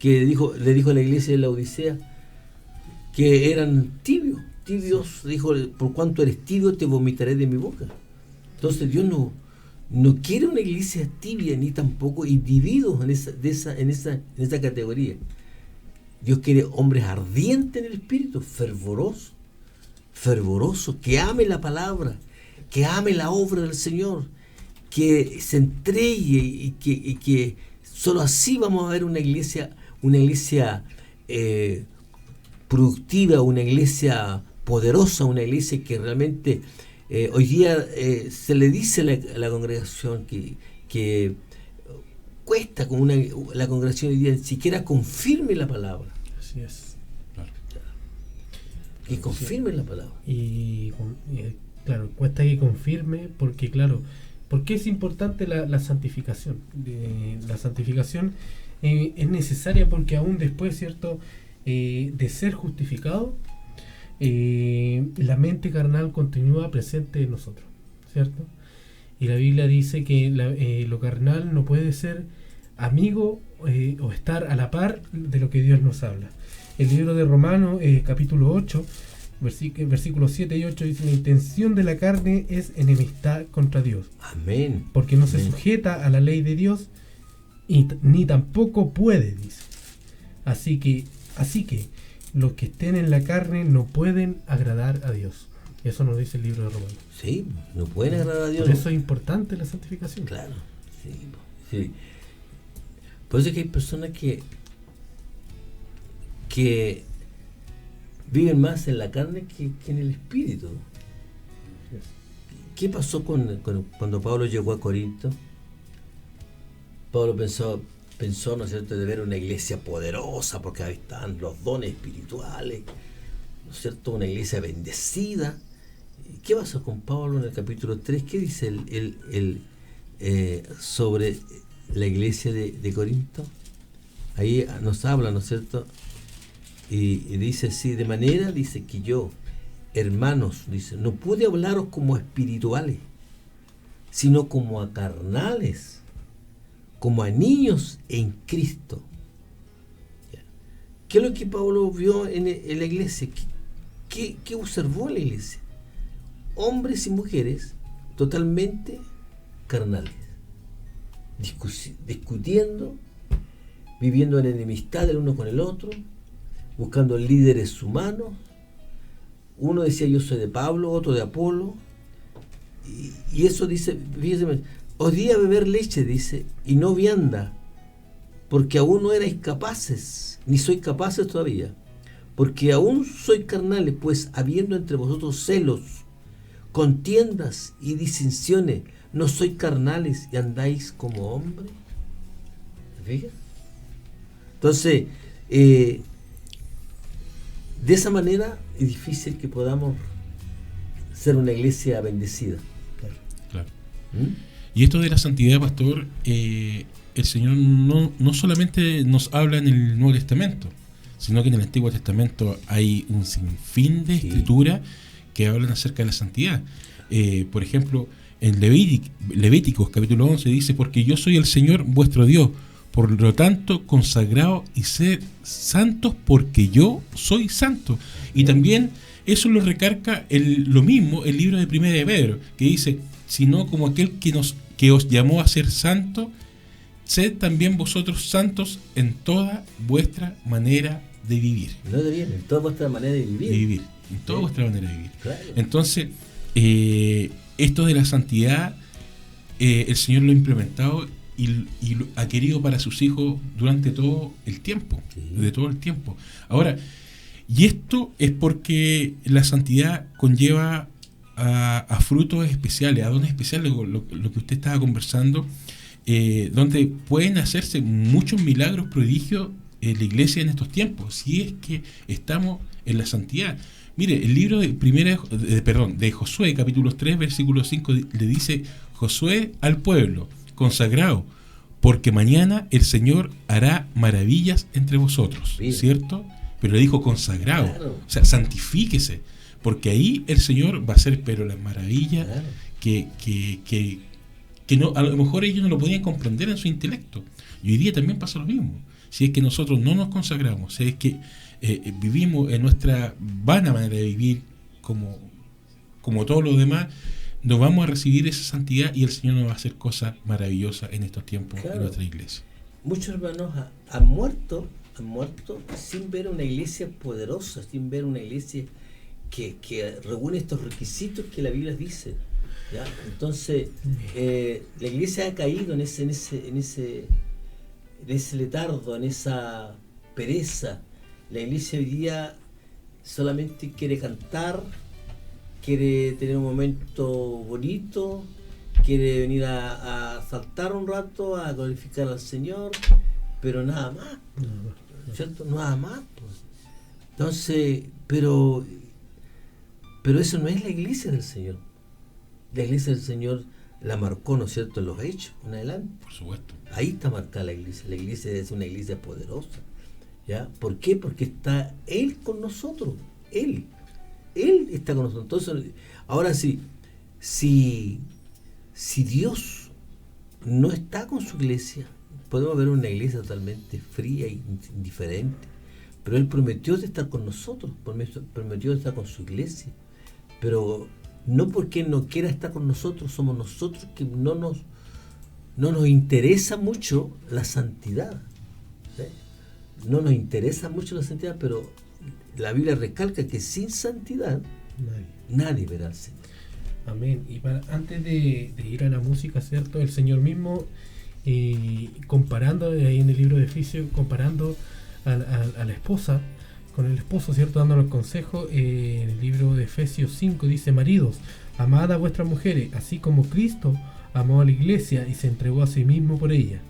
Le dijo a la iglesia de la Odisea que eran tibios. Dijo, por cuanto eres tibio te vomitaré de mi boca. Entonces Dios no quiere una iglesia tibia, ni tampoco individuos en esa categoría. Dios quiere hombres ardientes en el espíritu, fervorosos, que ame la palabra, que ame la obra del Señor, que se entregue y que solo así vamos a ver una iglesia productiva, una iglesia poderosa, una iglesia que realmente hoy día se le dice a la congregación que cuesta con la congregación hoy día siquiera confirme la palabra. Así es. Claro. Que confirme la palabra. Y claro, cuesta que confirme, porque claro, ¿por qué es importante la santificación? La santificación es necesaria porque aún después, ¿cierto?, de ser justificado, la mente carnal continúa presente en nosotros, ¿cierto? Y la Biblia dice que lo carnal no puede ser amigo o estar a la par de lo que Dios nos habla. El libro de Romanos, capítulo 8, versículos 7 y 8 dice: la intención de la carne es enemistad contra Dios. Amén. Porque no Amén. se sujeta a la ley de Dios ni tampoco puede, dice. Así que los que estén en la carne no pueden agradar a Dios. Eso nos dice el libro de Romanos. Sí, no pueden agradar a Dios. Por eso es importante la santificación. Claro, sí. Por eso es que hay personas que viven más en la carne que en el espíritu. ¿Qué pasó cuando Pablo llegó a Corinto? Pablo pensó, ¿no es cierto?, de ver una iglesia poderosa, porque ahí están los dones espirituales, ¿no es cierto?, una iglesia bendecida. ¿Qué pasó con Pablo en el capítulo 3? ¿Qué dice sobre la iglesia de Corinto? Ahí nos habla, ¿no es cierto? Y dice así, de manera, dice, que yo, hermanos, dice, no pude hablaros como espirituales, sino como a carnales, como a niños en Cristo. ¿Qué es lo que Pablo vio en la iglesia? ¿Qué observó en la iglesia? Hombres y mujeres totalmente carnales, discutiendo, viviendo en enemistad el uno con el otro, buscando líderes humanos. Uno decía, yo soy de Pablo, otro de Apolo, y eso dice, fíjense, os di a beber leche, dice, y no vianda, porque aún no erais capaces, ni sois capaces todavía, porque aún sois carnales, pues habiendo entre vosotros celos, contiendas y disensiones, no sois carnales y andáis como hombres. ¿Se fijan? Entonces, de esa manera es difícil que podamos ser una iglesia bendecida. Claro. Y esto de la santidad, pastor, el Señor no solamente nos habla en el Nuevo Testamento, sino que en el Antiguo Testamento hay un sinfín de escrituras que hablan acerca de la santidad. Por ejemplo, en Levíticos capítulo 11 dice: porque yo soy el Señor vuestro Dios, por lo tanto consagraos y sed santos, porque yo soy santo. Y también eso lo recarga lo mismo el libro de Primera de Pedro, que dice: sino como aquel que os llamó a ser santo, sed también vosotros santos en toda vuestra manera de vivir. No de bien, en toda vuestra manera de vivir. En toda vuestra manera de vivir. Claro. Entonces, esto de la santidad, el Señor lo ha implementado y lo ha querido para sus hijos durante todo el tiempo. Sí. De todo el tiempo. Ahora, Y esto es porque la santidad conlleva a frutos especiales, a dones especiales, lo que usted estaba conversando, donde pueden hacerse muchos milagros, prodigios en la iglesia en estos tiempos, si es que estamos en la santidad. Mire, el libro de Josué, capítulo 3, versículo 5, le dice: Josué al pueblo, consagrado, porque mañana el Señor hará maravillas entre vosotros, ¿cierto? Pero le dijo consagrado, claro. O sea, santifíquese, porque ahí el Señor va a hacer, pero las maravillas, claro, que no, a lo mejor ellos no lo podían comprender en su intelecto. Y hoy día también pasa lo mismo. Si es que nosotros no nos consagramos, si es que vivimos en nuestra vana manera de vivir como todos los demás, no vamos a recibir esa santidad y el Señor nos va a hacer cosas maravillosas en estos tiempos, claro, en nuestra iglesia. Muchos hermanos han muerto sin ver una iglesia poderosa, sin ver una iglesia que reúne estos requisitos que la Biblia dice, ¿ya? Entonces la iglesia ha caído en ese letardo, en esa pereza. La iglesia hoy día solamente quiere cantar, quiere tener un momento bonito, quiere venir a saltar un rato, a glorificar al Señor, pero nada más, ¿cierto? Nada más. Entonces, pero eso no es la iglesia del Señor. La iglesia del Señor la marcó, ¿no es cierto?, en los hechos, en adelante. Por supuesto. Ahí está marcada la iglesia. La iglesia es una iglesia poderosa, ¿ya? ¿Por qué? Porque está Él con nosotros. Él está con nosotros. Entonces, ahora sí, si Dios no está con su iglesia, podemos ver una iglesia totalmente fría e indiferente, pero Él prometió de estar con nosotros, prometió de estar con su iglesia, pero no porque Él no quiera estar con nosotros, somos nosotros que no nos interesa mucho la santidad, ¿sí? No nos interesa mucho la santidad, pero la Biblia recalca que sin santidad nadie verá al Señor. Amén. Y antes de ir a la música, ¿cierto? El Señor mismo, comparando ahí en el libro de Efesios, comparando a la esposa con el esposo, ¿cierto? Dándonos consejos, en el libro de Efesios 5 dice: maridos, amad a vuestras mujeres, así como Cristo amó a la iglesia y se entregó a sí mismo por ella.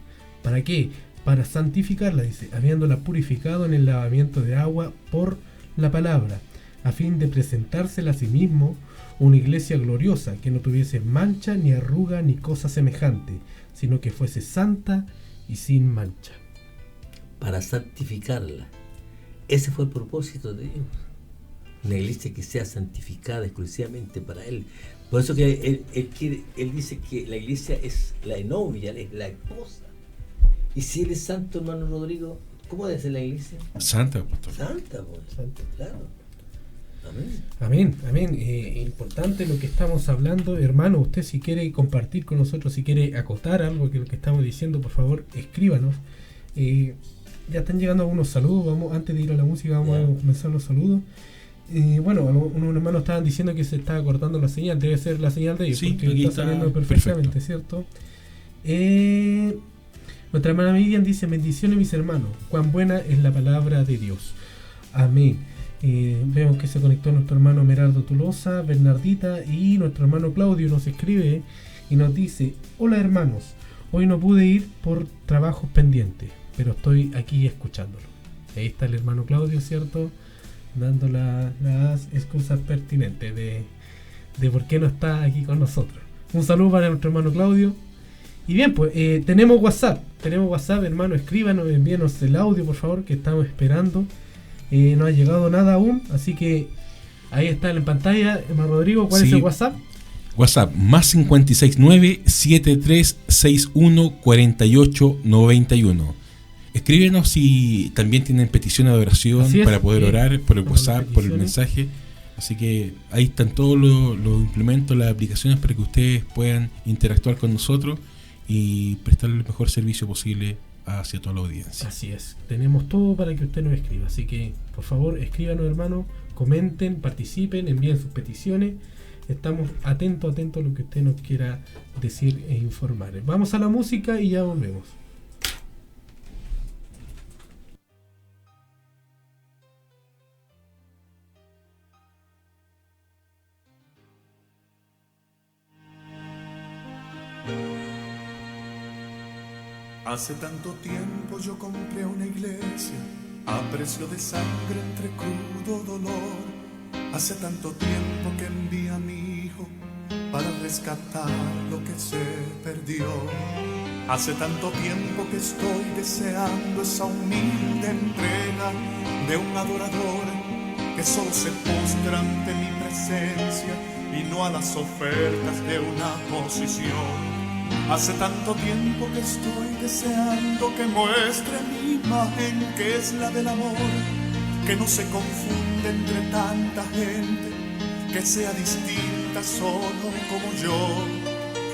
¿Para qué? Para santificarla, dice, habiéndola purificado en el lavamiento de agua por la palabra, a fin de presentársela a sí mismo una iglesia gloriosa, que no tuviese mancha, ni arruga, ni cosa semejante, sino que fuese santa y sin mancha. Para santificarla. Ese fue el propósito de Dios. Una iglesia que sea santificada exclusivamente para Él. Por eso que él dice que la iglesia es la novia, es la esposa. Y si Él es santo, hermano Rodrigo, ¿cómo debe ser la iglesia? Santa, pastor. Santa, pues. Santa, claro. Amén. Importante lo que estamos hablando, hermano. Usted, si quiere compartir con nosotros, si quiere acotar algo que lo que estamos diciendo, por favor, escríbanos. Ya están llegando algunos saludos. Antes de ir a la música, vamos a comenzar los saludos. Bueno, unos hermanos estaban diciendo que se estaba cortando la señal. Debe ser la señal de ellos, sí, porque está saliendo perfectamente, perfecto. ¿Cierto? Nuestra hermana Miriam dice: bendiciones, mis hermanos, cuán buena es la palabra de Dios. Amén. Vemos que se conectó nuestro hermano Merardo Tulosa, Bernardita, y nuestro hermano Claudio nos escribe y nos dice: hola hermanos, hoy no pude ir por trabajos pendientes, pero estoy aquí escuchándolo. Ahí está el hermano Claudio, ¿cierto? Dando las excusas pertinentes de por qué no está aquí con nosotros. Un saludo para nuestro hermano Claudio. Y bien, pues tenemos WhatsApp, hermano, escríbanos, envíenos el audio, por favor, que estamos esperando. No ha llegado nada aún, así que ahí está en pantalla, hermano Rodrigo. ¿Cuál es el WhatsApp? WhatsApp, más 569-7361-4891. Escríbenos si también tienen peticiones de oración para poder orar por el WhatsApp, por el mensaje. Así que ahí están todos los implementos, las aplicaciones para que ustedes puedan interactuar con nosotros y prestarle el mejor servicio posible hacia toda la audiencia. Así es, tenemos todo para que usted nos escriba, así que por favor escríbanos, hermano, comenten, participen, envíen sus peticiones. Estamos atentos a lo que usted nos quiera decir e informar. Vamos a la música y ya volvemos. Hace tanto tiempo yo compré una iglesia a precio de sangre entre crudo dolor. Hace tanto tiempo que envié a mi hijo para rescatar lo que se perdió. Hace tanto tiempo que estoy deseando esa humilde entrega de un adorador que solo se postra ante mi presencia y no a las ofertas de una posición. Hace tanto tiempo que estoy deseando que muestre mi imagen, que es la del amor, que no se confunde entre tanta gente, que sea distinta solo como yo,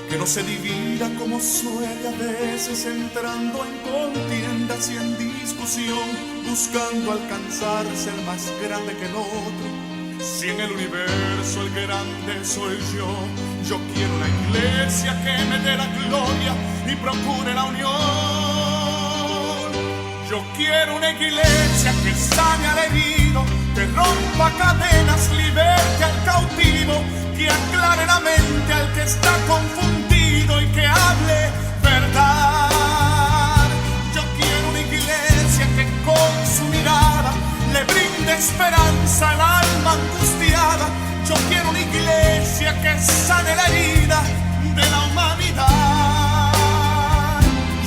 que no se divida como suele a veces, entrando en contiendas y en discusión, buscando alcanzar ser más grande que el otro. Si en el universo el grande soy yo, yo quiero una iglesia que me dé la gloria y procure la unión. Yo quiero una iglesia que sane al herido, que rompa cadenas, liberte al cautivo, que aclare la mente al que está confundido y que hable verdad. Yo quiero una iglesia que con su mirada le brinde esperanza al alma angustiada. Yo quiero una iglesia que sane la herida de la humanidad.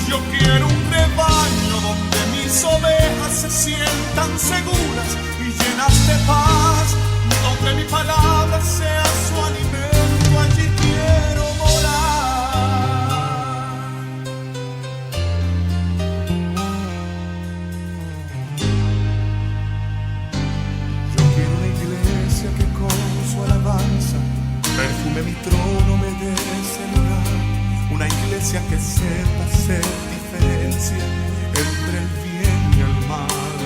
Yo quiero un rebaño donde mis ovejas se sientan seguras y llenas de paz, donde mi palabra sea su alimento, allí quiero morar. Yo quiero una iglesia que con su alabanza perfume mi trono, me dé ese lugar. Una iglesia que sepa hacer diferencia entre el bien y el mal.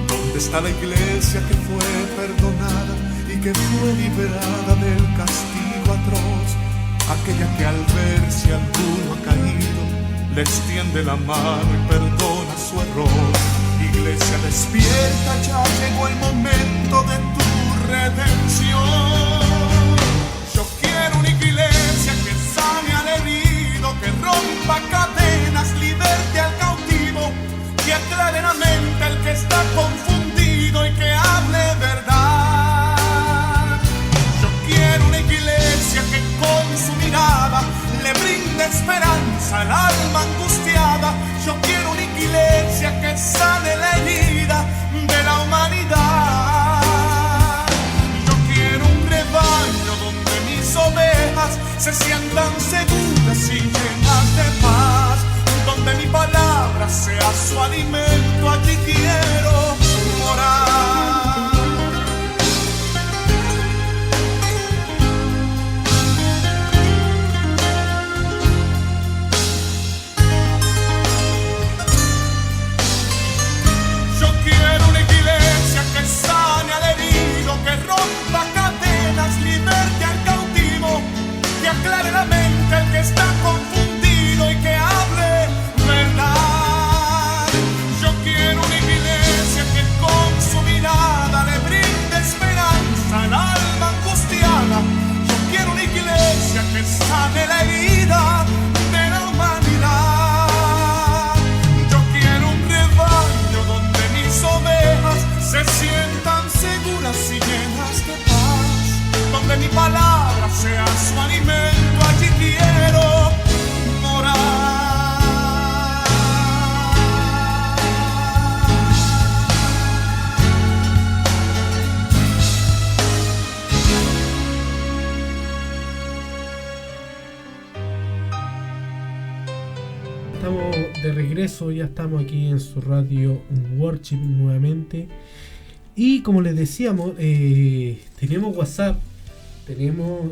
¿Dónde está la iglesia que fue perdonada y que fue liberada del castigo atroz? Aquella que al ver si alguno ha caído le extiende la mano y perdona su error. Iglesia despierta, ya llegó el momento de tu redención. Yo quiero una iglesia que sane al herido, que rompa cadenas, liberte al cautivo, que aclare la mente al que está confundido y que hable verdad. Yo quiero una iglesia que con su mirada le brinde esperanza al alma angustiada. Yo quiero una iglesia que sane la herida de la humanidad. Yo quiero un rebaño donde mis ovejas se sientan seguras y llenas de paz, donde mi palabra sea su alimento, allí quiero morar. Yo quiero una iglesia que sane al herido, que rompa cadenas, liberte al cautivo, que aclare la mente al que está confundido y que hable verdad. Yo quiero una iglesia que con su mirada le brinde esperanza al alma angustiada. Yo quiero una iglesia que sane la herida de la humanidad. Yo quiero un rebaño donde mis ovejas se sientan seguras y llenas de paz, donde mi palabra sea su alimento, allí quiero morar. Estamos de regreso, ya estamos aquí en su radio Worship nuevamente. Y como les decíamos, tenemos WhatsApp, tenemos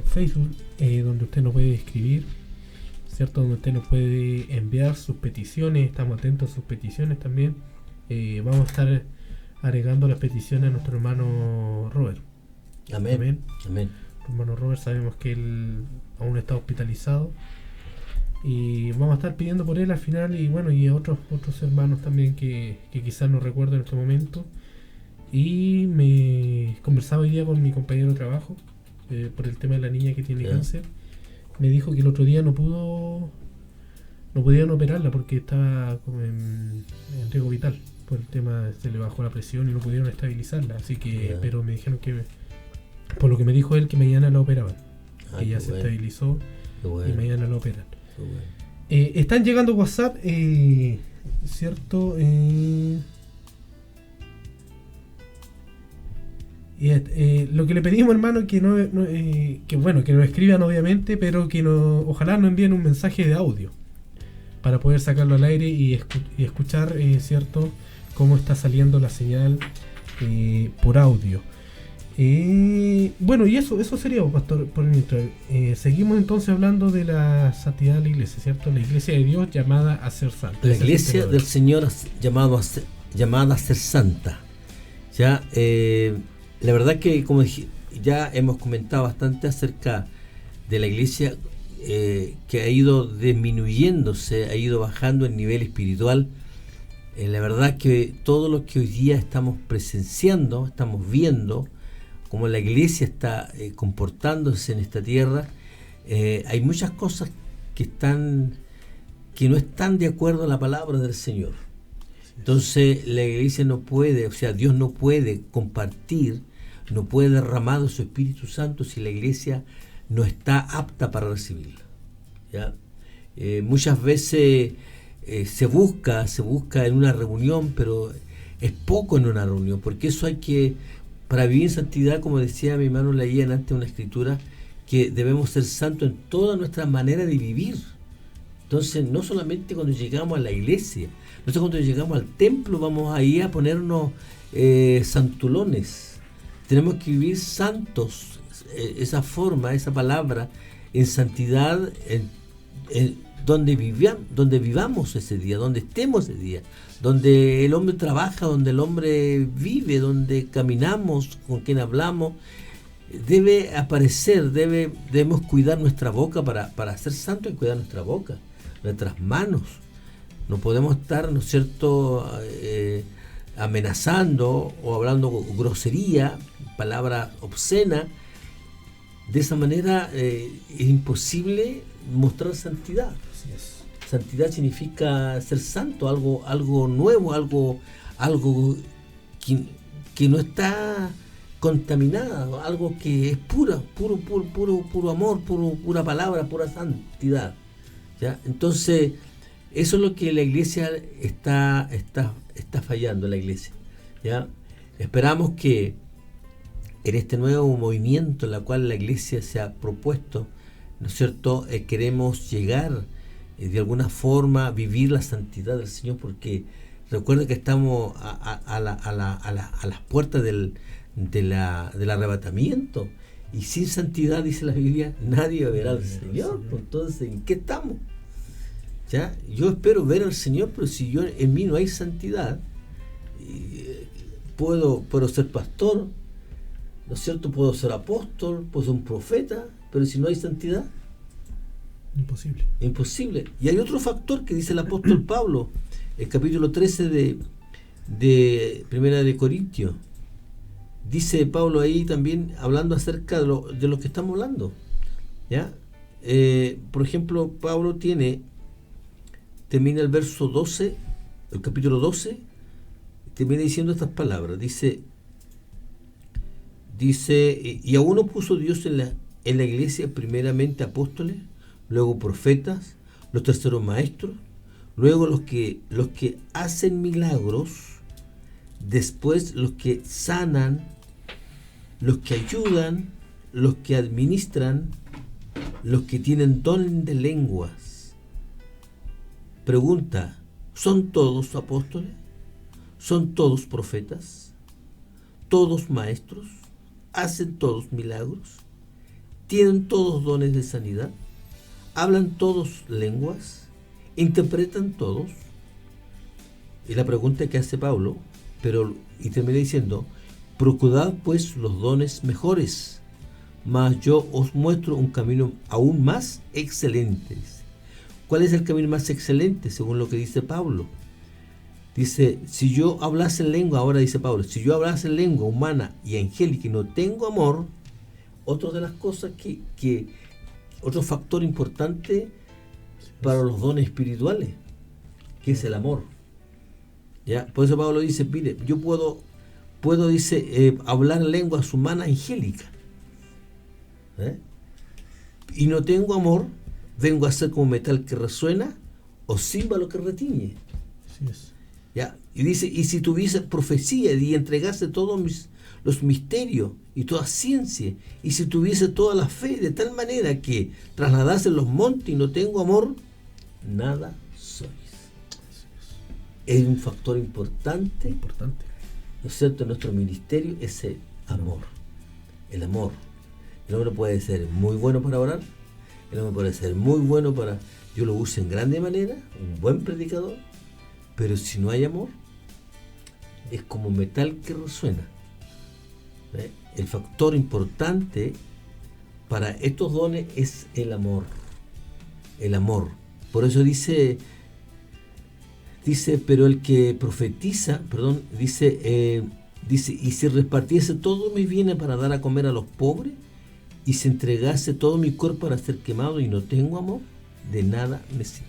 Facebook, donde usted nos puede escribir, ¿cierto? Donde usted nos puede enviar sus peticiones. Estamos atentos a sus peticiones también. Vamos a estar agregando las peticiones a nuestro hermano Robert. Amén. Amén. Amén. Hermano Robert, sabemos que él aún está hospitalizado y vamos a estar pidiendo por él al final, y bueno, y a otros hermanos también que quizás no recuerdo en este momento. Y me conversaba hoy día con mi compañero de trabajo por el tema de la niña que tiene cáncer, me dijo que el otro día no pudieron operarla porque estaba como en riesgo vital. Por el tema, se le bajó la presión y no pudieron estabilizarla. Así que, Ya. pero me dijeron que, por lo que me dijo él, que mañana la operaban. Que ya qué se bueno, estabilizó qué y bueno, mañana la operan. qué bueno. Están llegando WhatsApp, ¿cierto? Lo que le pedimos, hermano, que que bueno, que nos escriban obviamente, pero que ojalá nos envíen un mensaje de audio para poder sacarlo al aire y escuchar, ¿cierto?, cómo está saliendo la señal por audio. Bueno, y eso sería, pastor, por mientras. Seguimos entonces hablando de la santidad de la iglesia, ¿cierto? La iglesia de Dios llamada a ser santa. La Ese es el iglesia tema de del hoy. Señor llamada a ser santa. Ya, la verdad que ya hemos comentado bastante acerca de la iglesia que ha ido disminuyéndose, ha ido bajando el nivel espiritual. La verdad que todo lo que hoy día estamos presenciando, estamos viendo, cómo la iglesia está comportándose en esta tierra, hay muchas cosas que no están de acuerdo a la palabra del Señor. Entonces la iglesia no puede, o sea, Dios no puede compartir, no puede derramar de su Espíritu Santo si la iglesia no está apta para recibirlo. ¿Ya? Muchas veces se busca en una reunión, pero es poco en una reunión, porque eso para vivir en santidad, como decía mi hermano, leía antes una escritura, que debemos ser santos en toda nuestra manera de vivir. Entonces, no solamente cuando llegamos a la iglesia, nosotros cuando llegamos al templo vamos ahí a ponernos santulones. Tenemos que vivir santos, esa forma, esa palabra, en santidad, donde vivamos ese día, donde estemos ese día, donde el hombre trabaja, donde el hombre vive, donde caminamos, con quien hablamos. Debe aparecer, debemos cuidar nuestra boca para ser santos, y cuidar nuestra boca, nuestras manos. No podemos estar, ¿no es cierto?, amenazando o hablando grosería, palabra obscena. De esa manera es imposible mostrar santidad. Así es. Santidad significa ser santo, algo nuevo, algo que no está contaminada, algo que es puro amor, pura palabra, pura santidad. ¿Ya? Entonces, eso es lo que la iglesia está fallando, la iglesia. ¿Ya? Esperamos que en este nuevo movimiento en el cual la iglesia se ha propuesto, ¿no es cierto?, queremos llegar de alguna forma a vivir la santidad del Señor, porque recuerda que estamos a las puertas del arrebatamiento, y sin santidad, dice la Biblia, nadie verá al Señor. Entonces, ¿en qué estamos? ¿Ya? Yo espero ver al Señor, pero si en mí no hay santidad, puedo ser pastor, ¿no es cierto?, puedo ser apóstol, puedo ser un profeta, pero si no hay santidad, imposible. Y hay otro factor que dice el apóstol Pablo, el capítulo 13 de Primera de Corintios. Dice Pablo ahí también, hablando acerca de lo que estamos hablando. ¿Ya? Por ejemplo, Pablo termina el verso 12, el capítulo 12, termina diciendo estas palabras. Dice, y a uno puso Dios en la iglesia primeramente apóstoles, luego profetas, los terceros maestros, luego los que hacen milagros, después los que sanan, los que ayudan, los que administran, los que tienen don de lenguas. Pregunta, ¿son todos apóstoles? ¿Son todos profetas? ¿Todos maestros? ¿Hacen todos milagros? ¿Tienen todos dones de sanidad? ¿Hablan todos lenguas? ¿Interpretan todos? Y la pregunta que hace Pablo, y termina diciendo, procurad pues los dones mejores, mas yo os muestro un camino aún más excelente. ¿Cuál es el camino más excelente? Según lo que dice Pablo. Dice, si yo hablase en lengua, ahora dice Pablo, si yo hablase en lengua humana y angélica y no tengo amor, otra de las cosas otro factor importante para los dones espirituales, que es el amor. ¿Ya? Por eso Pablo dice, mire, yo puedo dice, hablar lenguas humanas angélicas. Y no tengo amor, vengo a ser como metal que resuena o címbalo que retiñe. Así es. ¿Ya? Y dice, y si tuviese profecía y entregase todos los misterios y toda ciencia, y si tuviese toda la fe de tal manera que trasladase los montes y no tengo amor, nada sois. Es un factor importante, ¿no es cierto?, en nuestro ministerio, es el amor. El amor. El hombre puede ser muy bueno para orar, el hombre puede ser muy bueno para, yo lo uso en grande manera, un buen predicador, pero si no hay amor, es como metal que resuena. El factor importante para estos dones es el amor. El amor. Por eso dice, pero el que profetiza, dice, y si repartiese todos mis bienes para dar a comer a los pobres, y se entregase todo mi cuerpo para ser quemado y no tengo amor, de nada me sirve.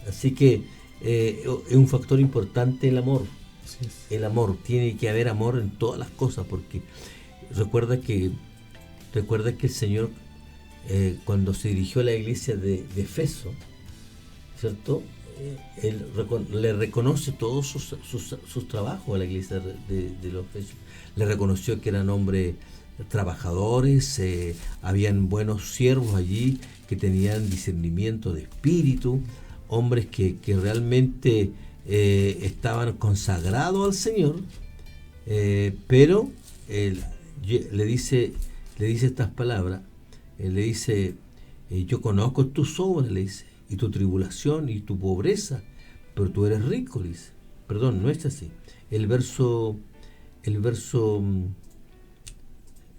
Así que es un factor importante el amor. El amor, tiene que haber amor en todas las cosas, porque recuerda que el Señor, cuando se dirigió a la iglesia de Efeso, ¿cierto?, Él le reconoce todos sus trabajos a la iglesia de los Efesios. Le reconoció que eran hombres trabajadores, habían buenos siervos allí que tenían discernimiento de espíritu, hombres que realmente estaban consagrados al Señor, pero le dice estas palabras, le dice, yo conozco tus obras, le dice, y tu tribulación y tu pobreza, pero tú eres rico, le dice. Perdón, no es así. El verso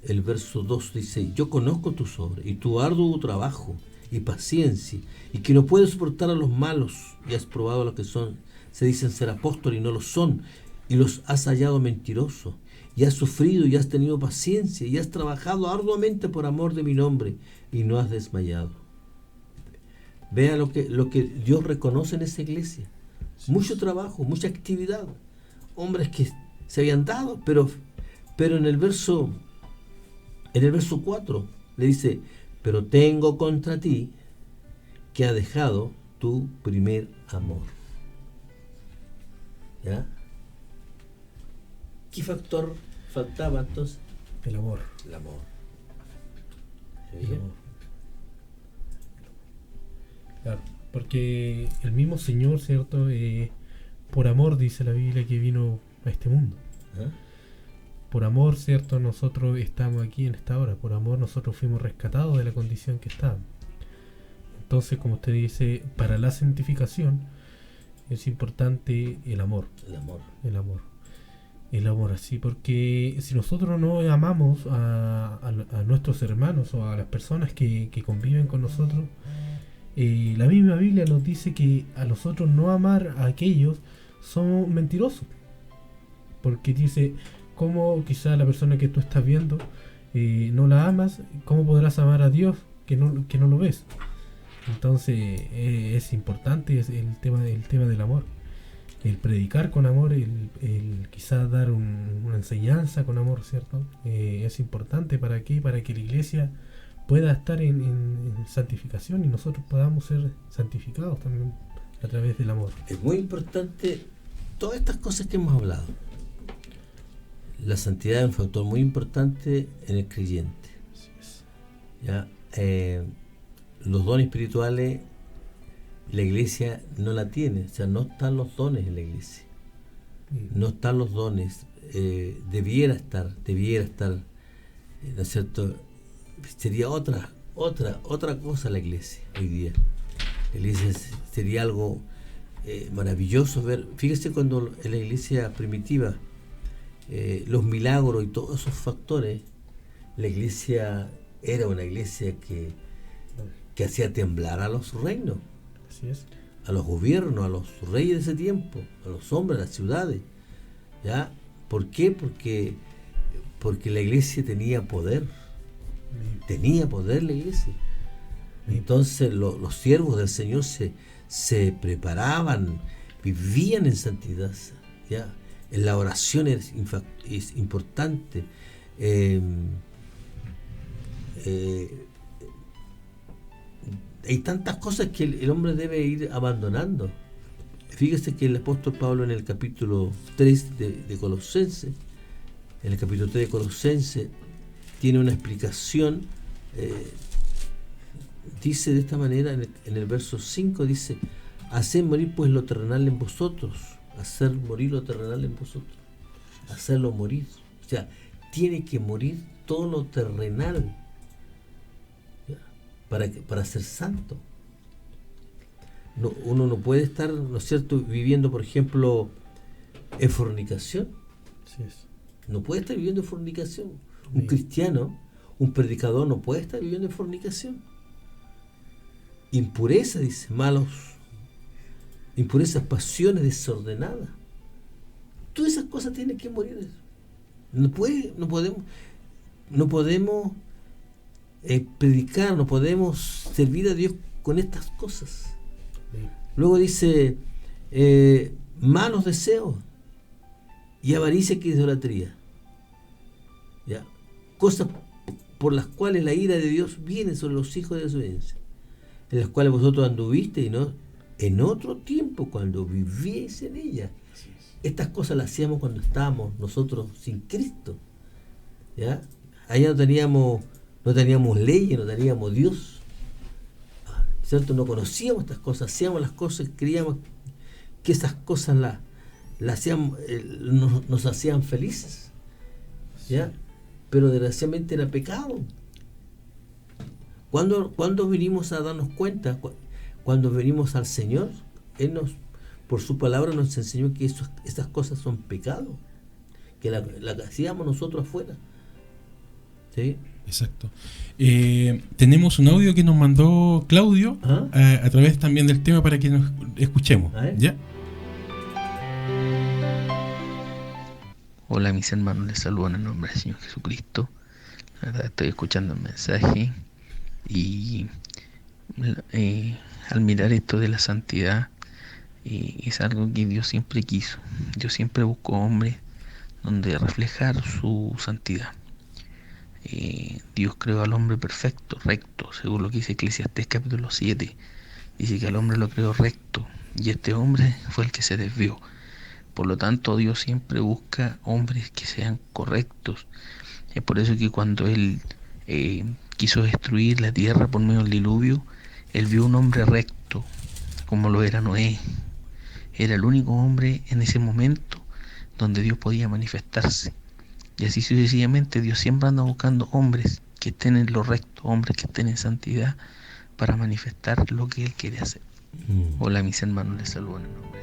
2 dice, yo conozco tus obras y tu arduo trabajo y paciencia, y que no puedes soportar a los malos, y has probado a los que se dicen ser apóstoles y no lo son, y los has hallado mentirosos, y has sufrido y has tenido paciencia, y has trabajado arduamente por amor de mi nombre, y no has desmayado. Vea lo que Dios reconoce en esa iglesia. Mucho trabajo, mucha actividad. Hombres que se habían dado, pero en el verso 4 le dice, pero tengo contra ti que has dejado tu primer amor. ¿Ya? ¿Qué factor faltaba entonces? El amor. El amor. El amor. Claro, porque el mismo Señor, ¿cierto? Por amor, dice la Biblia, que vino a este mundo. Por amor, ¿cierto? Nosotros estamos aquí en esta hora. Por amor nosotros fuimos rescatados de la condición que estábamos. Entonces, como usted dice, para la santificación es importante el amor. El amor, así, porque si nosotros no amamos a nuestros hermanos o a las personas que conviven con nosotros, la misma Biblia nos dice que a nosotros no amar a aquellos son mentirosos. Porque dice, ¿cómo quizá la persona que tú estás viendo no la amas? ¿Cómo podrás amar a Dios que no lo ves? Entonces es importante el tema del amor. El predicar con amor, el quizás dar una enseñanza con amor, ¿cierto? Es importante para que la iglesia pueda estar en santificación y nosotros podamos ser santificados también a través del amor. Es muy importante todas estas cosas que hemos hablado. La santidad es un factor muy importante en el creyente. ¿Ya? Los dones espirituales la iglesia no la tiene, o sea, no están los dones en la iglesia. No están los dones. Debiera estar, ¿no es cierto? Sería otra cosa la iglesia hoy día. La iglesia sería algo maravilloso ver. Fíjese cuando en la iglesia primitiva, los milagros y todos esos factores, la iglesia era una iglesia que hacía temblar a los reinos. Así es. A los gobiernos, a los reyes de ese tiempo, a los hombres, a las ciudades. ¿Ya? ¿Por qué? Porque la iglesia tenía poder. Tenía poder la iglesia. Entonces los siervos del Señor se preparaban, vivían en santidad, ¿ya? En la oración es importante. Hay tantas cosas que el hombre debe ir abandonando. Fíjese que el apóstol Pablo en el capítulo 3 de Colosenses, en el capítulo 3 de Colosenses, tiene una explicación. Dice de esta manera, en el verso 5 dice: haced morir pues lo terrenal en vosotros, hacer morir lo terrenal en vosotros, hacerlo morir. O sea, tiene que morir todo lo terrenal, ¿ya? Para ser santo. No, uno no puede estar, ¿no es cierto?, viviendo, por ejemplo, en fornicación. Así es. No puede estar viviendo en fornicación. Un cristiano, un predicador, no puede estar viviendo en fornicación. Impureza, dice, impurezas, pasiones desordenadas. Todas esas cosas tienen que morir. No podemos predicar, no podemos servir a Dios con estas cosas. Luego dice, malos deseos y avaricia, que es idolatría. ¿Ya? Cosas por las cuales la ira de Dios viene sobre los hijos de desobediencia, en las cuales vosotros anduvisteis, y no en otro tiempo, cuando vivíais en ella. Estas cosas las hacíamos cuando estábamos nosotros sin Cristo, ¿ya? Allá no teníamos leyes, no teníamos Dios, ¿cierto? No conocíamos estas cosas, hacíamos las cosas, creíamos que esas cosas las hacíamos, nos hacían felices, ¿ya? Pero desgraciadamente era pecado. ¿Cuándo venimos a darnos cuenta? Cuando venimos al Señor, Él por su palabra nos enseñó que esas cosas son pecado, que la hacíamos nosotros afuera. ¿Sí? Exacto. Tenemos un audio que nos mandó Claudio a través también del tema para que nos escuchemos. ¿Ya? Hola mis hermanos, les saludo en el nombre del Señor Jesucristo. La verdad, estoy escuchando el mensaje y al mirar esto de la santidad, es algo que Dios siempre quiso. Dios siempre buscó hombres donde reflejar su santidad. Dios creó al hombre perfecto, recto, según lo que dice Eclesiastés capítulo 7. Dice que al hombre lo creó recto y este hombre fue el que se desvió. Por lo tanto, Dios siempre busca hombres que sean correctos. Es por eso que cuando Él quiso destruir la tierra por medio del diluvio, Él vio un hombre recto, como lo era Noé. Era el único hombre en ese momento donde Dios podía manifestarse. Y así sucesivamente, Dios siempre anda buscando hombres que estén en lo recto, hombres que estén en santidad, para manifestar lo que Él quiere hacer. Hola mis hermanos, les saludo en el nombre.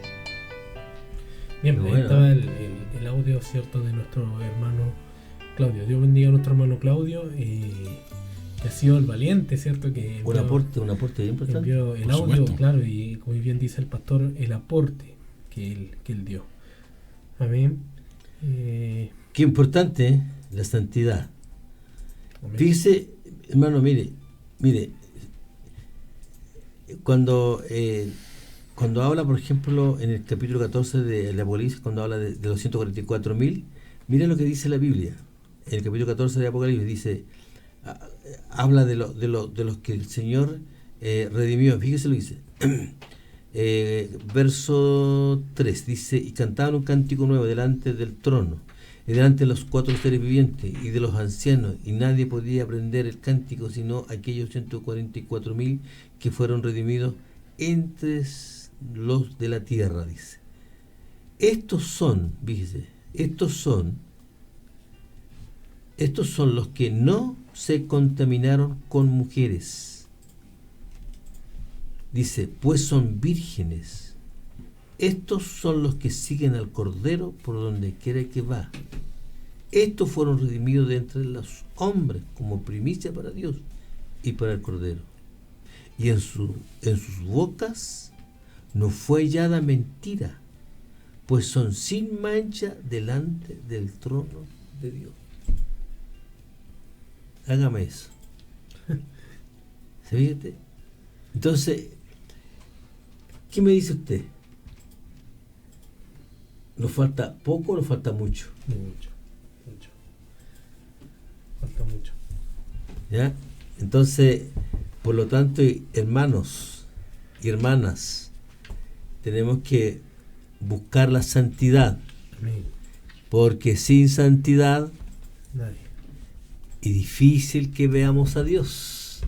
Bien, ahí estaba el audio, ¿cierto?, de nuestro hermano Claudio. Dios bendiga a nuestro hermano Claudio, que ha sido el valiente, ¿cierto? Que un aporte bien importante. Envió el Por audio, supuesto. claro, y como bien dice el pastor, el aporte que él dio. Amén. Qué importante, la santidad. Amén. Fíjese, hermano, mire, cuando habla, por ejemplo, en el capítulo 14 de la Apocalipsis, cuando habla de los 144.000, mire lo que dice la Biblia. En el capítulo 14 de Apocalipsis dice, habla de los que el Señor redimió. Fíjese lo que dice. Verso 3 dice: y cantaban un cántico nuevo delante del trono, y delante de los 4 seres vivientes y de los ancianos, y nadie podía aprender el cántico sino aquellos 144.000 que fueron redimidos entre los de la tierra, dice. Estos son, fíjese, estos son los que no se contaminaron con mujeres. Dice, pues son vírgenes. Estos son los que siguen al Cordero por donde quiera que va. Estos fueron redimidos de entre los hombres como primicia para Dios y para el Cordero. Y en sus bocas no fue hallada mentira, pues son sin mancha delante del trono de Dios. Hágame eso. ¿Se fíjate? Entonces, ¿qué me dice usted? ¿Nos falta poco o nos falta mucho? Mucho. Falta mucho. ¿Ya? Entonces, por lo tanto, hermanos y hermanas, tenemos que buscar la santidad, Amén. porque sin santidad Nadie. es difícil que veamos a Dios,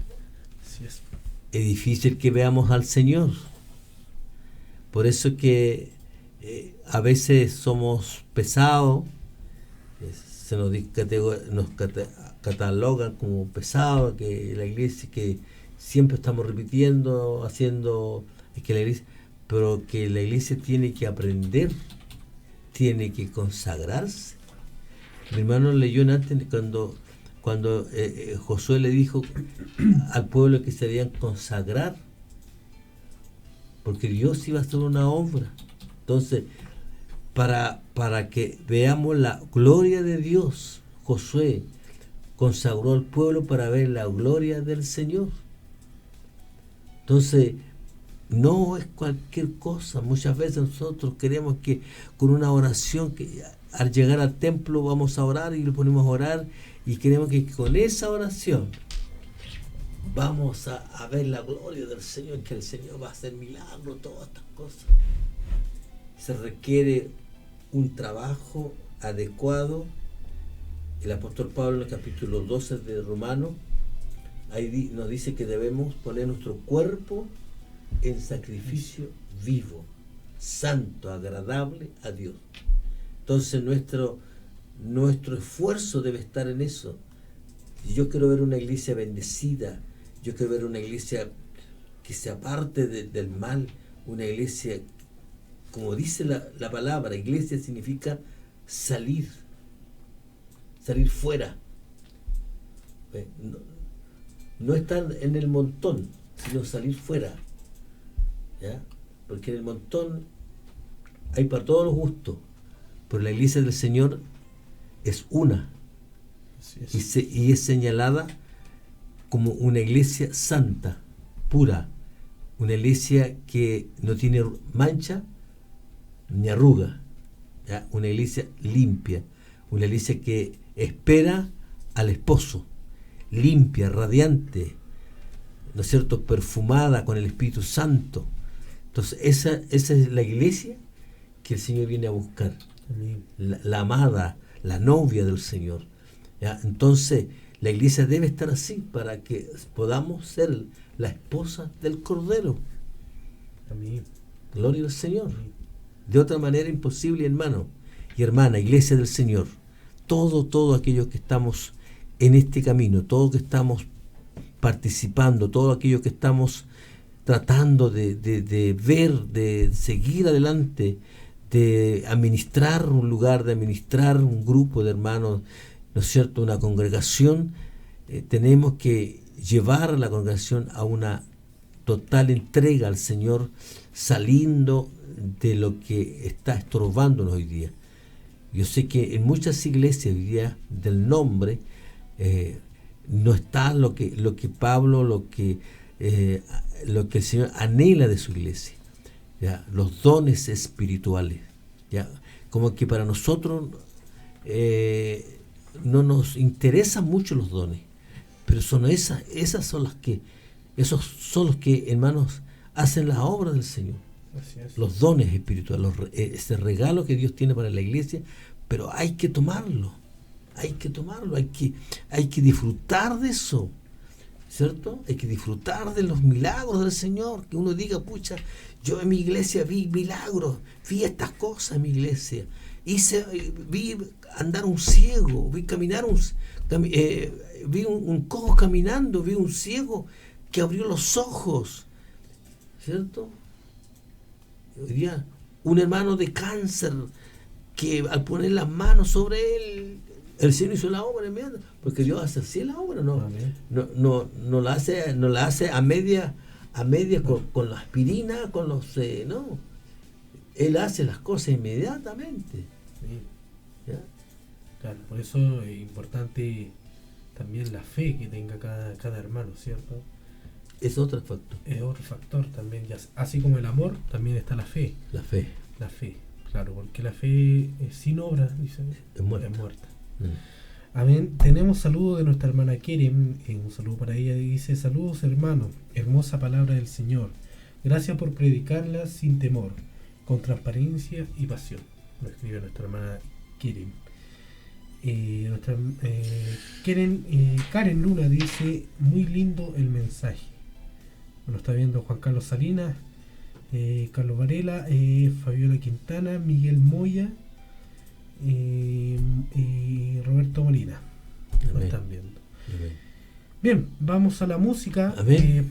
Así es. es difícil que veamos al Señor. Por eso que a veces somos pesados, se nos catalogan como pesados, que la iglesia, que siempre estamos repitiendo, haciendo, que la iglesia, pero que la iglesia tiene que aprender, tiene que consagrarse. Mi hermano leyó antes cuando Josué le dijo al pueblo que se debían consagrar, porque Dios iba a hacer una obra. Entonces, para que veamos la gloria de Dios, Josué consagró al pueblo para ver la gloria del Señor. Entonces, no es cualquier cosa. Muchas veces nosotros queremos que con una oración, que al llegar al templo vamos a orar y lo ponemos a orar, y queremos que con esa oración vamos a ver la gloria del Señor, que el Señor va a hacer milagros, todas estas cosas. Se requiere un trabajo adecuado. El apóstol Pablo en el capítulo 12 de Romanos, ahí nos dice que debemos poner nuestro cuerpo en sacrificio vivo, santo, agradable a Dios. Entonces nuestro esfuerzo debe estar en eso. Yo quiero ver una iglesia bendecida, yo quiero ver una iglesia que se aparte del mal, una iglesia, como dice la palabra, iglesia significa salir fuera. No estar en el montón, sino salir fuera. ¿Ya? Porque en el montón hay para todos los gustos, pero la iglesia del Señor es una. Así es. Y es señalada como una iglesia santa, pura, una iglesia que no tiene mancha ni arruga, ¿ya? Una iglesia limpia, una iglesia que espera al esposo, limpia, radiante, ¿no es cierto?, perfumada con el Espíritu Santo. Entonces esa es la iglesia que el Señor viene a buscar, Amén. la amada, la novia del Señor, ¿ya? Entonces la iglesia debe estar así para que podamos ser la esposa del Cordero. Amén. Gloria al Señor. Amén. De otra manera imposible, hermano y hermana, iglesia del Señor. Todo aquello que estamos en este camino, todo que estamos participando, todo aquello que estamos tratando de ver, de seguir adelante, de administrar un lugar, de administrar un grupo de hermanos, ¿no es cierto?, una congregación, tenemos que llevar a la congregación a una total entrega al Señor, saliendo de lo que está estorbándonos hoy día. Yo sé que en muchas iglesias hoy día del nombre no está lo que Pablo, lo que el Señor anhela de su iglesia, ¿ya? Los dones espirituales, ¿ya? Como que para nosotros no nos interesan mucho los dones, pero son esos son los que, hermanos, hacen la obra del Señor. Así es. Los dones espirituales, ese regalo que Dios tiene para la iglesia, pero hay que tomarlo, hay que disfrutar de eso, ¿cierto? Hay que disfrutar de los milagros del Señor, que uno diga, pucha, yo en mi iglesia vi milagros, vi estas cosas en mi iglesia, vi andar un ciego, vi caminar vi un cojo caminando, vi un ciego que abrió los ojos, ¿cierto? Hoy día, un hermano de cáncer que al poner las manos sobre él, el Señor hizo la obra inmediata, porque Dios hace así la obra, no la hace a media con la aspirina, con los no. Él hace las cosas inmediatamente. Sí. ¿Ya? Claro, por eso es importante también la fe que tenga cada hermano, ¿cierto? Es otro factor. Es otro factor también. Así como el amor, también está la fe. La fe. La fe, claro, porque la fe sin obra, dice, Es muerta. es muerta. Mm. Amén. Tenemos saludos de nuestra hermana Kerem, un saludo para ella. Dice: saludos, hermano, hermosa palabra del Señor. Gracias por predicarla sin temor, con transparencia y pasión. Lo escribe nuestra hermana Kerem. Karen Luna dice: muy lindo el mensaje. Lo está viendo Juan Carlos Salinas, Carlos Varela, Fabiola Quintana, Miguel Moya y Roberto Molina. Lo están viendo. Amén. Bien, vamos a la música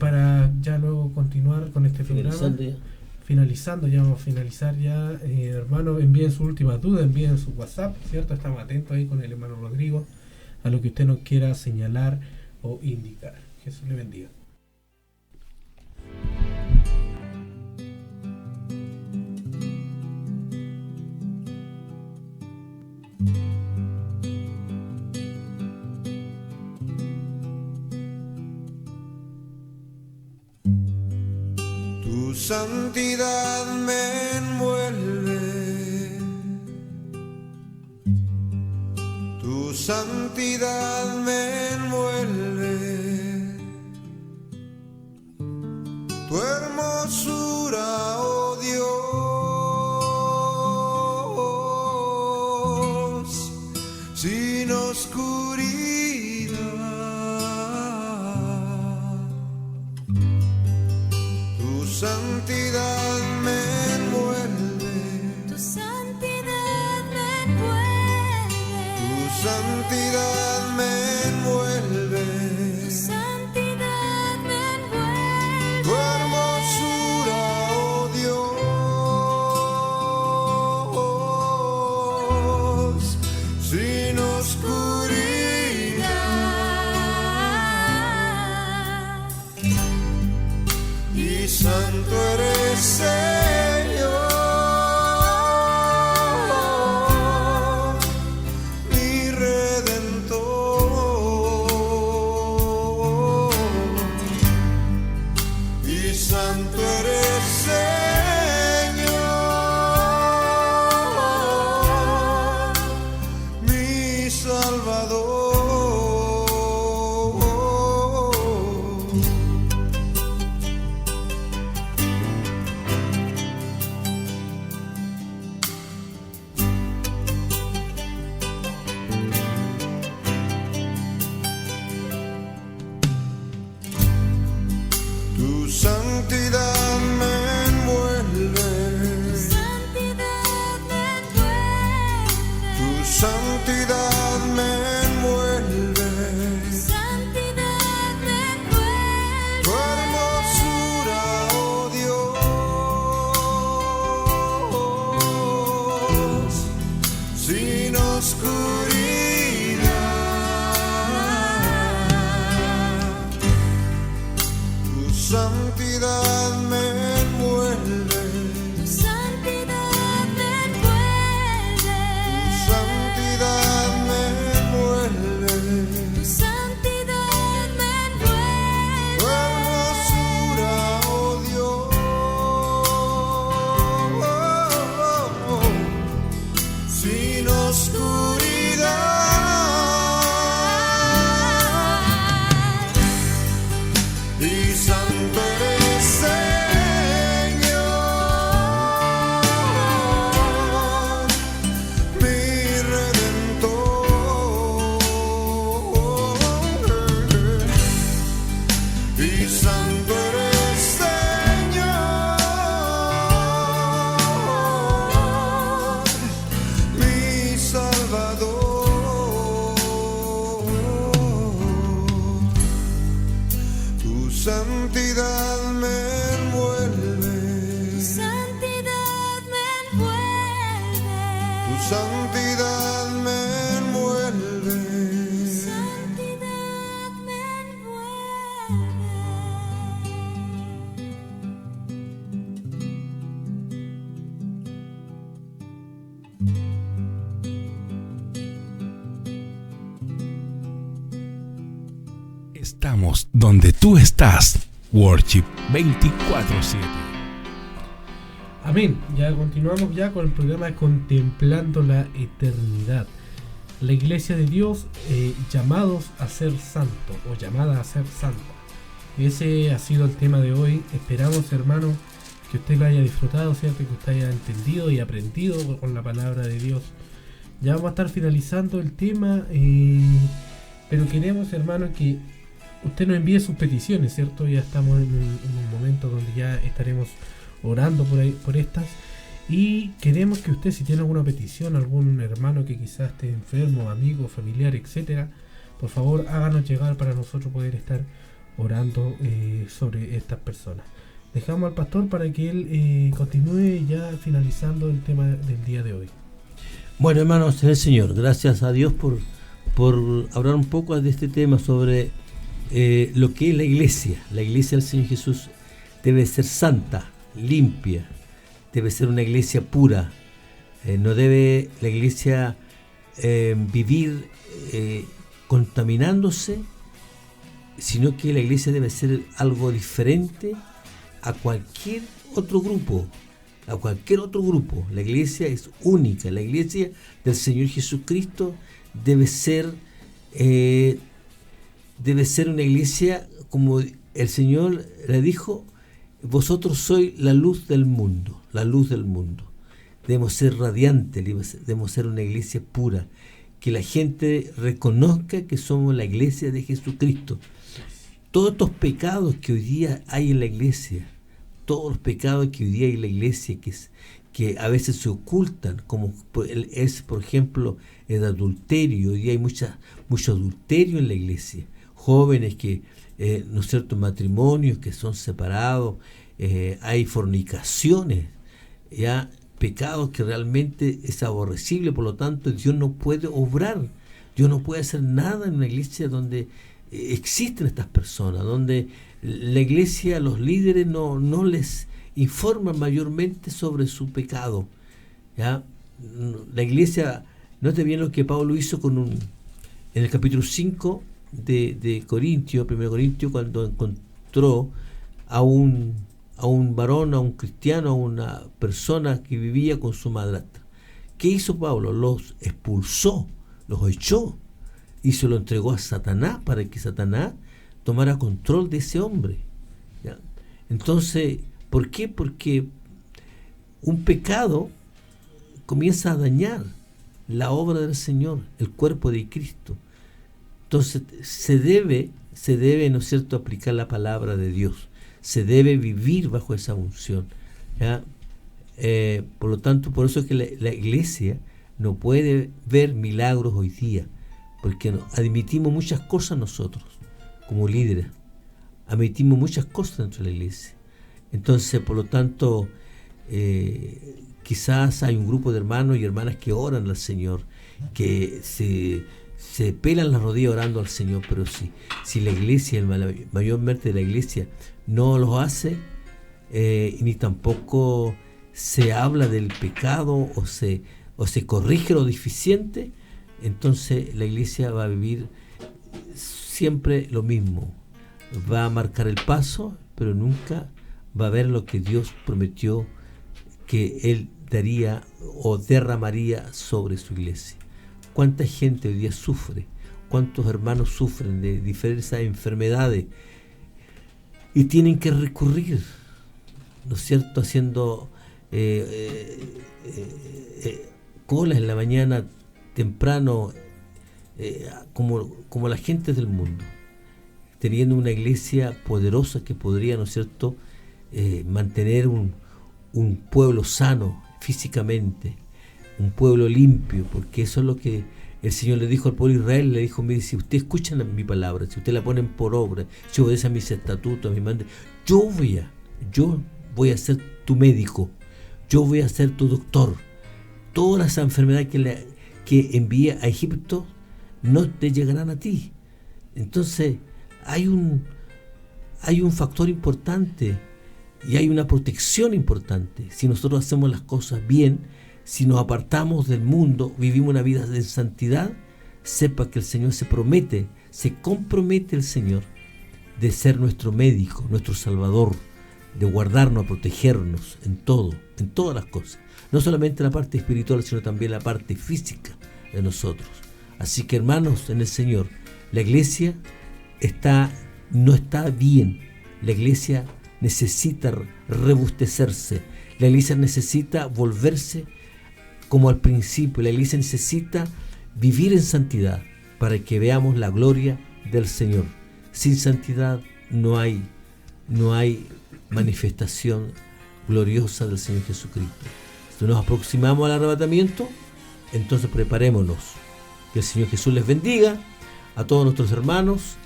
para ya luego continuar con este programa. Vamos a finalizar ya. Hermano, envíen sus últimas dudas, envíen su WhatsApp, ¿cierto? Estamos atentos ahí con el hermano Rodrigo a lo que usted nos quiera señalar o indicar. Jesús le bendiga. Tu santidad me envuelve, tu santidad me envuelve, tu hermosura, oh Dios, sin oscuridad. Tu santidad me envuelve, tu santidad me envuelve, tu santidad me envuelve, tu santidad me envuelve, tu hermosura, oh Dios, sin oscuridad. Y santo eres, Señor, mi Redentor. Y santo eres, Señor, mi Salvador. Tu santidad me envuelve, tu santidad me envuelve, tu santidad me envuelve, tu santidad me envuelve, tu hermosura, oh Dios, sin oscuridad. Tu santidad me envuelve, tu santidad me envuelve, tu santidad me envuelve, tu santidad me tu envuelve, hermosura, oh Dios, sin oscuridad. Y santo eres, Señor, mi Redentor. Y santo eres, Señor, mi Salvador. Tu santidad me envuelve, tu santidad me envuelve, tu santidad me envuelve, tu santidad me envuelve. Estamos donde tú estás. Worship 24/7. Amén. Ya continuamos ya con el programa Contemplando la Eternidad. La Iglesia de Dios, llamados a ser santos o llamada a ser santa. Ese ha sido el tema de hoy. Esperamos, hermanos, que usted lo haya disfrutado, ¿cierto? Que usted haya entendido y aprendido con la palabra de Dios. Ya vamos a estar finalizando el tema, pero queremos, hermanos, que usted nos envíe sus peticiones, ¿cierto? Ya estamos en un momento donde ya estaremos orando por estas, y queremos que usted, si tiene alguna petición, algún hermano que quizás esté enfermo, amigo, familiar, etcétera, por favor háganos llegar para nosotros poder estar orando sobre estas personas. Dejamos al pastor para que él continúe ya finalizando el tema del día de hoy. Bueno, hermanos, en el Señor, gracias a Dios por hablar un poco de este tema sobre lo que es la iglesia. La iglesia del Señor Jesús debe ser santa, limpia, debe ser una iglesia pura. No debe la iglesia vivir contaminándose, sino que la iglesia debe ser algo diferente a cualquier otro grupo. La iglesia es única. La iglesia del Señor Jesucristo debe ser una iglesia como el Señor le dijo: vosotros sois la luz del mundo, la luz del mundo. Debemos ser radiantes, debemos ser una iglesia pura, que la gente reconozca que somos la iglesia de Jesucristo. Todos estos pecados que hoy día hay en la iglesia, que a veces se ocultan, como es, por ejemplo, el adulterio. Hoy día hay mucho adulterio en la iglesia. Jóvenes que, ¿no es cierto?, matrimonios que son separados, hay fornicaciones, ya pecados que realmente es aborrecible. Por lo tanto, Dios no puede obrar, Dios no puede hacer nada en una iglesia donde existen estas personas, donde la iglesia, los líderes no les informan mayormente sobre su pecado, ¿ya? La iglesia, note bien lo que Pablo hizo en el capítulo 5 de Corintios, 1 Corintios, cuando encontró a un varón, a un cristiano, a una persona que vivía con su madrastra. ¿Qué hizo Pablo? Los expulsó, los echó y se lo entregó a Satanás para que Satanás tomara control de ese hombre, ¿ya? Entonces, ¿por qué? Porque un pecado comienza a dañar la obra del Señor, el cuerpo de Cristo. Entonces se debe, ¿no es cierto?, aplicar la palabra de Dios. Se debe vivir bajo esa unción, ¿ya? Por lo tanto, por eso es que la iglesia no puede ver milagros hoy día, porque admitimos muchas cosas nosotros, como líderes. Admitimos muchas cosas dentro de la iglesia. Entonces, por lo tanto, quizás hay un grupo de hermanos y hermanas que oran al Señor, que se pelan las rodillas orando al Señor, pero si la iglesia, mayormente la iglesia, no lo hace, ni tampoco se habla del pecado o se corrige lo deficiente, entonces la iglesia va a vivir siempre lo mismo. Va a marcar el paso, pero nunca va a ver lo que Dios prometió que Él daría o derramaría sobre su iglesia. ¿Cuánta gente hoy día sufre? ¿Cuántos hermanos sufren de diversas enfermedades? Y tienen que recurrir, ¿no es cierto?, haciendo colas en la mañana temprano, como la gente del mundo, teniendo una iglesia poderosa que podría, ¿no es cierto?, mantener un pueblo sano físicamente, un pueblo limpio, porque eso es lo que el Señor le dijo al pueblo de Israel. Le dijo: mire, si ustedes escuchan mi palabra, si ustedes la ponen por obra, si obedecen a mis estatutos, a mis mandatos, yo voy a ser tu médico, yo voy a ser tu doctor. Todas las enfermedades que envié a Egipto no te llegarán a ti. Entonces hay un factor importante y hay una protección importante. Si nosotros hacemos las cosas bien, si nos apartamos del mundo, vivimos una vida de santidad, sepa que el Señor se compromete el Señor de ser nuestro médico, nuestro salvador, de guardarnos, protegernos en todo, en todas las cosas. No solamente la parte espiritual, sino también la parte física de nosotros. Así que, hermanos, en el Señor, la iglesia no está bien. La iglesia necesita rebustecerse. La iglesia necesita volverse como al principio. La iglesia necesita vivir en santidad para que veamos la gloria del Señor. Sin santidad no hay manifestación gloriosa del Señor Jesucristo. Si nos aproximamos al arrebatamiento, entonces preparémonos. Que el Señor Jesús les bendiga a todos nuestros hermanos.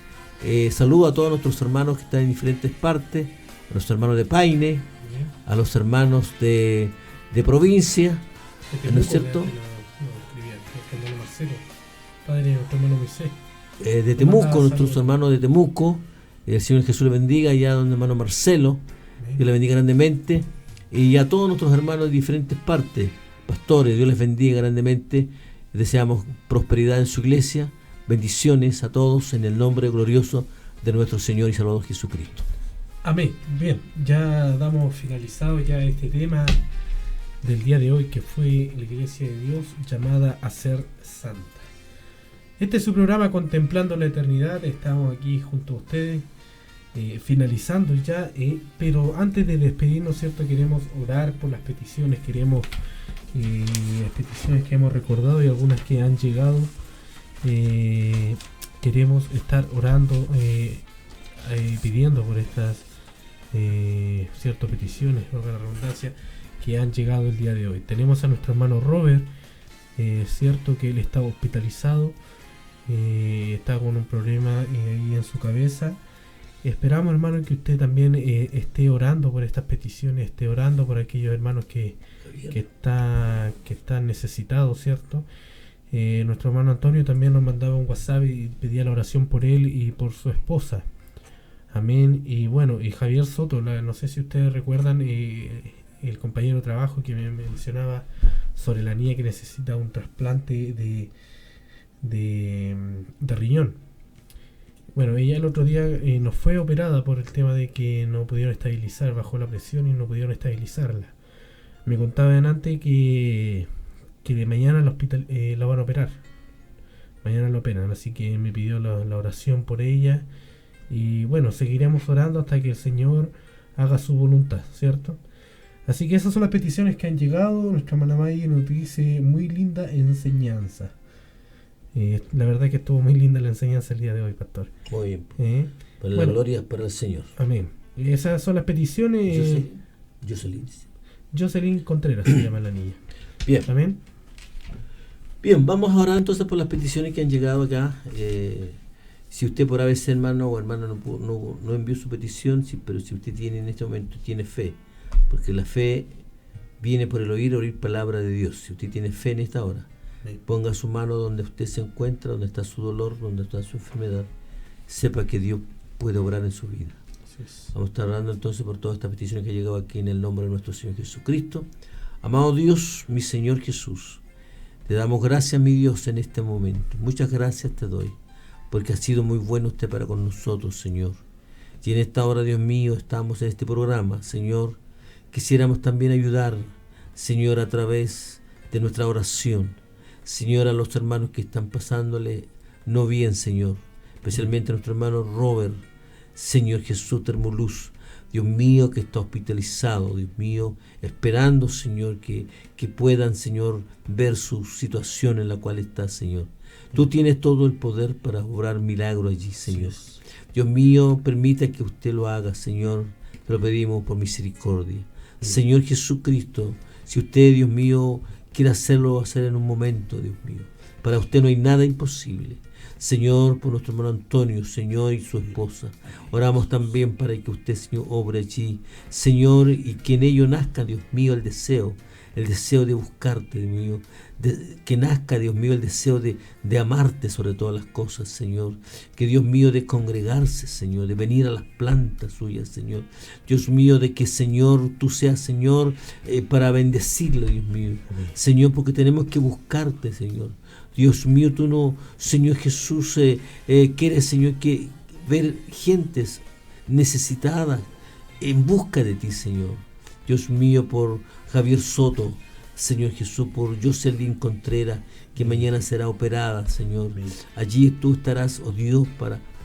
Saludo a todos nuestros hermanos que están en diferentes partes, a los hermanos de Paine, a los hermanos de provincia, ¿no es cierto? Padre, nuestro hermano Moisés. De Temuco, nuestros hermanos de Temuco. El Señor Jesús les bendiga, allá donde hermano Marcelo, Dios les bendiga grandemente. Y a todos nuestros hermanos de diferentes partes, pastores, Dios les bendiga grandemente. Deseamos prosperidad en su iglesia. Bendiciones a todos en el nombre glorioso de nuestro Señor y Salvador Jesucristo. Amén. Bien, ya damos finalizado ya este tema del día de hoy, que fue la Iglesia de Dios llamada a ser santa. Este es su programa Contemplando la Eternidad. Estamos aquí junto a ustedes, finalizando ya, pero antes de despedirnos, ¿cierto? Queremos orar por las peticiones, las peticiones que hemos recordado y algunas que han llegado. Queremos estar orando, pidiendo por estas ciertas peticiones, por la redundancia, que han llegado el día de hoy. Tenemos a nuestro hermano Robert, cierto que él está hospitalizado, está con un problema ahí en su cabeza. Esperamos, hermano, que usted también esté orando por estas peticiones, esté orando por aquellos hermanos que están necesitados, ¿cierto? Nuestro hermano Antonio también nos mandaba un WhatsApp y pedía la oración por él y por su esposa. Amén. Y bueno, y Javier Soto, no sé si ustedes recuerdan, el compañero de trabajo que me mencionaba sobre la niña que necesita un trasplante de riñón. Bueno, ella el otro día no fue operada por el tema de que no pudieron estabilizar, bajó la presión y no pudieron estabilizarla. Me contaban antes que de mañana al hospital la van a operar. Mañana la operan, así que me pidió la oración por ella. Y bueno, seguiremos orando hasta que el Señor haga su voluntad, ¿cierto? Así que esas son las peticiones que han llegado. Nuestra hermana May nos dice: muy linda enseñanza. La verdad que estuvo muy linda la enseñanza el día de hoy, pastor. Muy bien. Para la gloria para el Señor. Amén. Esas son las peticiones. Jocelyn Contreras se llama la niña. Bien. Amén. Bien, vamos a orar entonces por las peticiones que han llegado acá. Si usted por ABC, hermano o hermana, no envió su petición, pero si usted tiene en este momento, tiene fe, porque la fe viene por el oír palabra de Dios. Si usted tiene fe en esta hora, ponga su mano donde usted se encuentra, donde está su dolor, donde está su enfermedad. Sepa que Dios puede obrar en su vida. Vamos a estar orando entonces por todas estas peticiones que han llegado aquí en el nombre de nuestro Señor Jesucristo. Amado Dios, mi Señor Jesús, te damos gracias, mi Dios, en este momento. Muchas gracias te doy, porque ha sido muy bueno usted para con nosotros, Señor. Y en esta hora, Dios mío, estamos en este programa, Señor. Quisiéramos también ayudar, Señor, a través de nuestra oración, Señor, a los hermanos que están pasándole no bien, Señor, especialmente a nuestro hermano Robert, Señor Jesús Termoluz, Dios mío, que está hospitalizado, Dios mío, esperando, Señor, que puedan, Señor, ver su situación en la cual está, Señor. Tú tienes todo el poder para obrar milagro allí, Señor. Dios mío, permita que usted lo haga, Señor. Te lo pedimos por misericordia. Señor Jesucristo, si usted, Dios mío, quiere hacerlo, hacer en un momento, Dios mío. Para usted no hay nada imposible. Señor, por nuestro hermano Antonio, Señor, y su esposa. Oramos también para que usted, Señor, obre allí. Señor, y que en ello nazca, Dios mío, el deseo de buscarte, Dios mío. Que nazca, Dios mío, el deseo de amarte sobre todas las cosas, Señor. Que, Dios mío, de congregarse, Señor, de venir a las plantas suyas, Señor. Dios mío, de que, Señor, tú seas, Señor, para bendecirle, Dios mío. Señor, porque tenemos que buscarte, Señor. Dios mío, tú no, Señor Jesús, quieres, Señor, que ver gentes necesitadas en busca de ti, Señor. Dios mío, por Javier Soto, Señor Jesús, por Jocelyn Contreras, que mañana será operada, Señor. Allí tú estarás, oh Dios,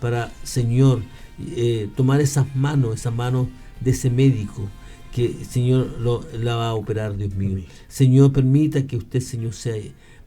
para Señor, tomar esas manos de ese médico que, Señor, la va a operar, Dios mío. Señor, permita que usted, Señor, sea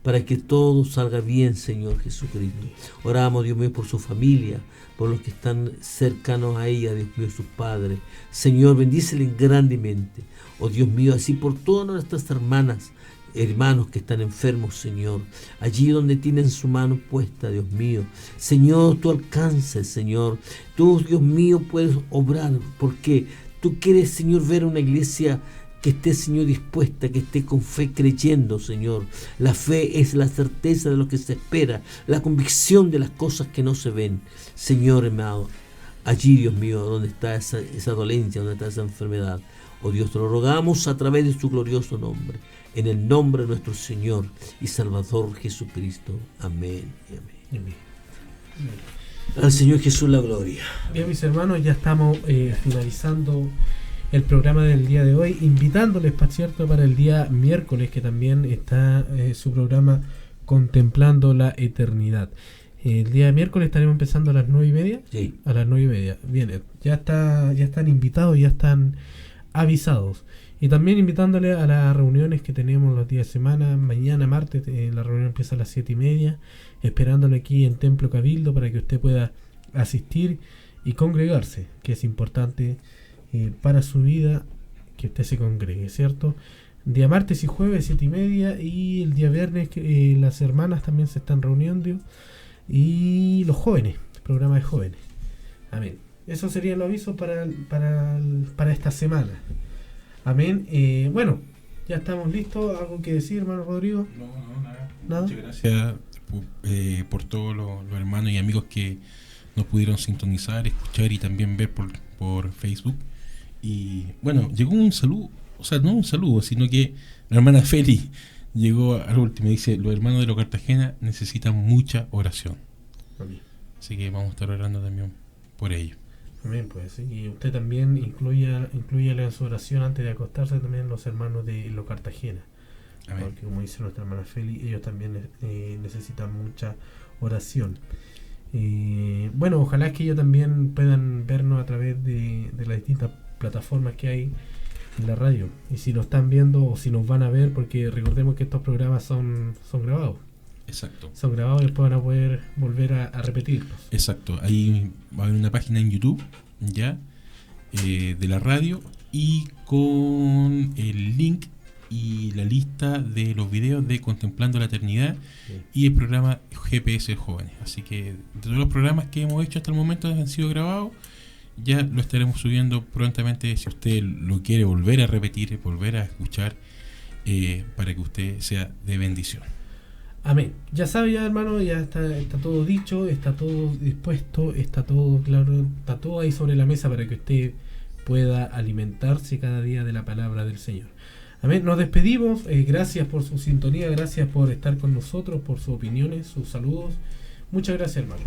para que todo salga bien, Señor Jesucristo. Oramos, Dios mío, por su familia, por los que están cercanos a ella, Dios mío, sus padres. Señor, bendícele grandemente. Oh Dios mío, así por todas nuestras hermanos que están enfermos, Señor. Allí donde tienen su mano puesta, Dios mío. Señor, tú alcanzas, Señor. Tú, Dios mío, puedes obrar, porque tú quieres, Señor, ver una iglesia que esté, Señor, dispuesta, que esté con fe creyendo, Señor. La fe es la certeza de lo que se espera, la convicción de las cosas que no se ven. Señor, amado, allí, Dios mío, donde está esa dolencia, donde está esa enfermedad. Oh Dios, te lo rogamos a través de su glorioso nombre, en el nombre de nuestro Señor y Salvador Jesucristo. Amén y amén. Al Señor Jesús la gloria. Bien, mis hermanos, ya estamos finalizando el programa del día de hoy, invitándoles, por cierto, para el día miércoles, que también está su programa Contemplando la Eternidad. El día miércoles estaremos empezando a las 9:30. Sí. A las 9:30. Bien, ya están invitados, ya están avisados. Y también invitándole a las reuniones que tenemos los días de semana. Mañana, martes, la reunión empieza a las 7:30. Esperándole aquí en Templo Cabildo para que usted pueda asistir y congregarse, que es importante para su vida que usted se congregue, ¿cierto? Día martes y jueves 7:30, y el día viernes las hermanas también se están reuniendo, y los jóvenes, el programa de jóvenes. Amén. Eso sería el aviso para esta semana. Amén. Bueno, ya estamos listos. ¿Algo que decir, hermano Rodrigo? No, nada. ¿Nada? Muchas gracias por todos los hermanos y amigos que nos pudieron sintonizar, escuchar y también ver por Facebook. Y bueno, llegó un saludo, o sea, no un saludo, sino que la hermana Feli llegó al último y dice: los hermanos de los Cartagena necesitan mucha oración. Amén. Así que vamos a estar orando también por ello. Amén, pues sí. Y usted también inclúyale en su oración antes de acostarse también los hermanos de los Cartagena. Amén. Porque como dice nuestra hermana Feli, ellos también necesitan mucha oración. Bueno, ojalá que ellos también puedan vernos a través de las distintas plataformas que hay en la radio. Y si nos están viendo o si nos van a ver, porque recordemos que estos programas son grabados. Exacto. Son grabados y después van a poder volver a repetirlos. Exacto. Ahí va a haber una página en YouTube, ya, de la radio, y con el link y la lista de los videos de Contemplando la Eternidad, Sí. y el programa GPS Jóvenes. Así que de todos los programas que hemos hecho hasta el momento han sido grabados. Ya lo estaremos subiendo prontamente, si usted lo quiere volver a repetir, volver a escuchar, para que usted sea de bendición. Amén. Ya sabe, ya hermano, ya está todo dicho, está todo dispuesto, está todo claro, está todo ahí sobre la mesa para que usted pueda alimentarse cada día de la palabra del Señor. Amén. Nos despedimos. Gracias por su sintonía, gracias por estar con nosotros, por sus opiniones, sus saludos. Muchas gracias, hermano.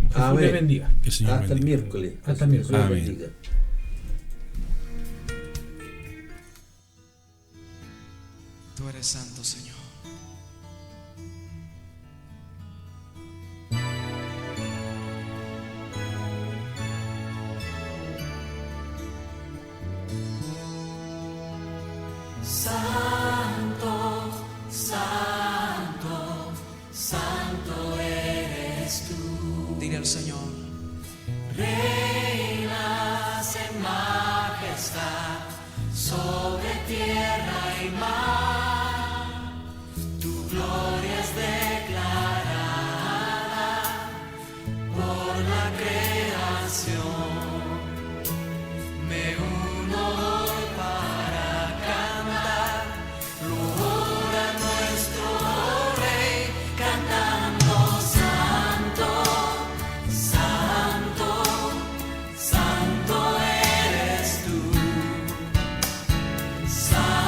Jesús Amén. le bendiga. Que el Señor Hasta el bendiga. miércoles. Hasta el miércoles. Dios Amén. bendiga. Tú eres santo, Señor. Santo, santo, santo eres tú. Dile al Señor. Reinas en majestad sobre tierra y mar. Tu gloria es declarada por la creación. Me uno hoy para cantar, loor a nuestro Rey, cantando santo, santo, santo eres tú. Santo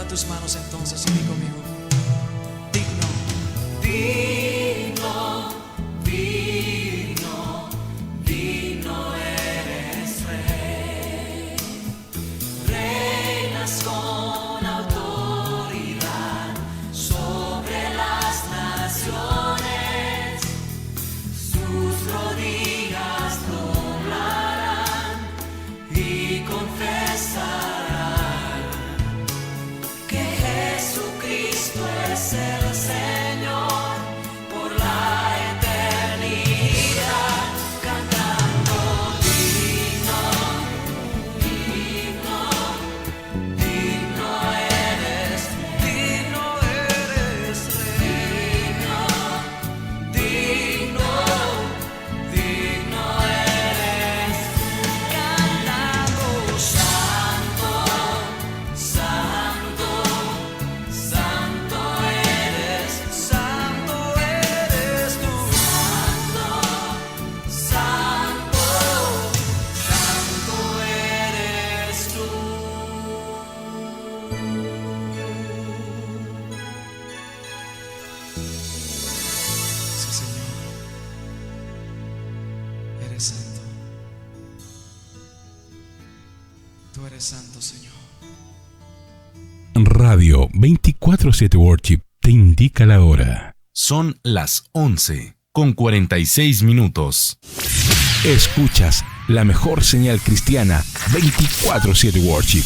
Levanta tus manos entonces y di conmigo. Digno. Digno, digno, digno eres Rey. Reinas con autoridad sobre las naciones. Sus rodillas doblarán y confesarán que Jesucristo es el Señor por la eternidad, cantando digno, digno, digno eres Rey, digno, digno eres, cantando santo, santo, santo eres tú, santo, santo, santo eres tú. Sí, Señor. Eres santo. Tú eres santo, Señor. Radio 24/7 Worship te indica la hora. Son las 11:46. Escuchas la mejor señal cristiana 24/7 Worship.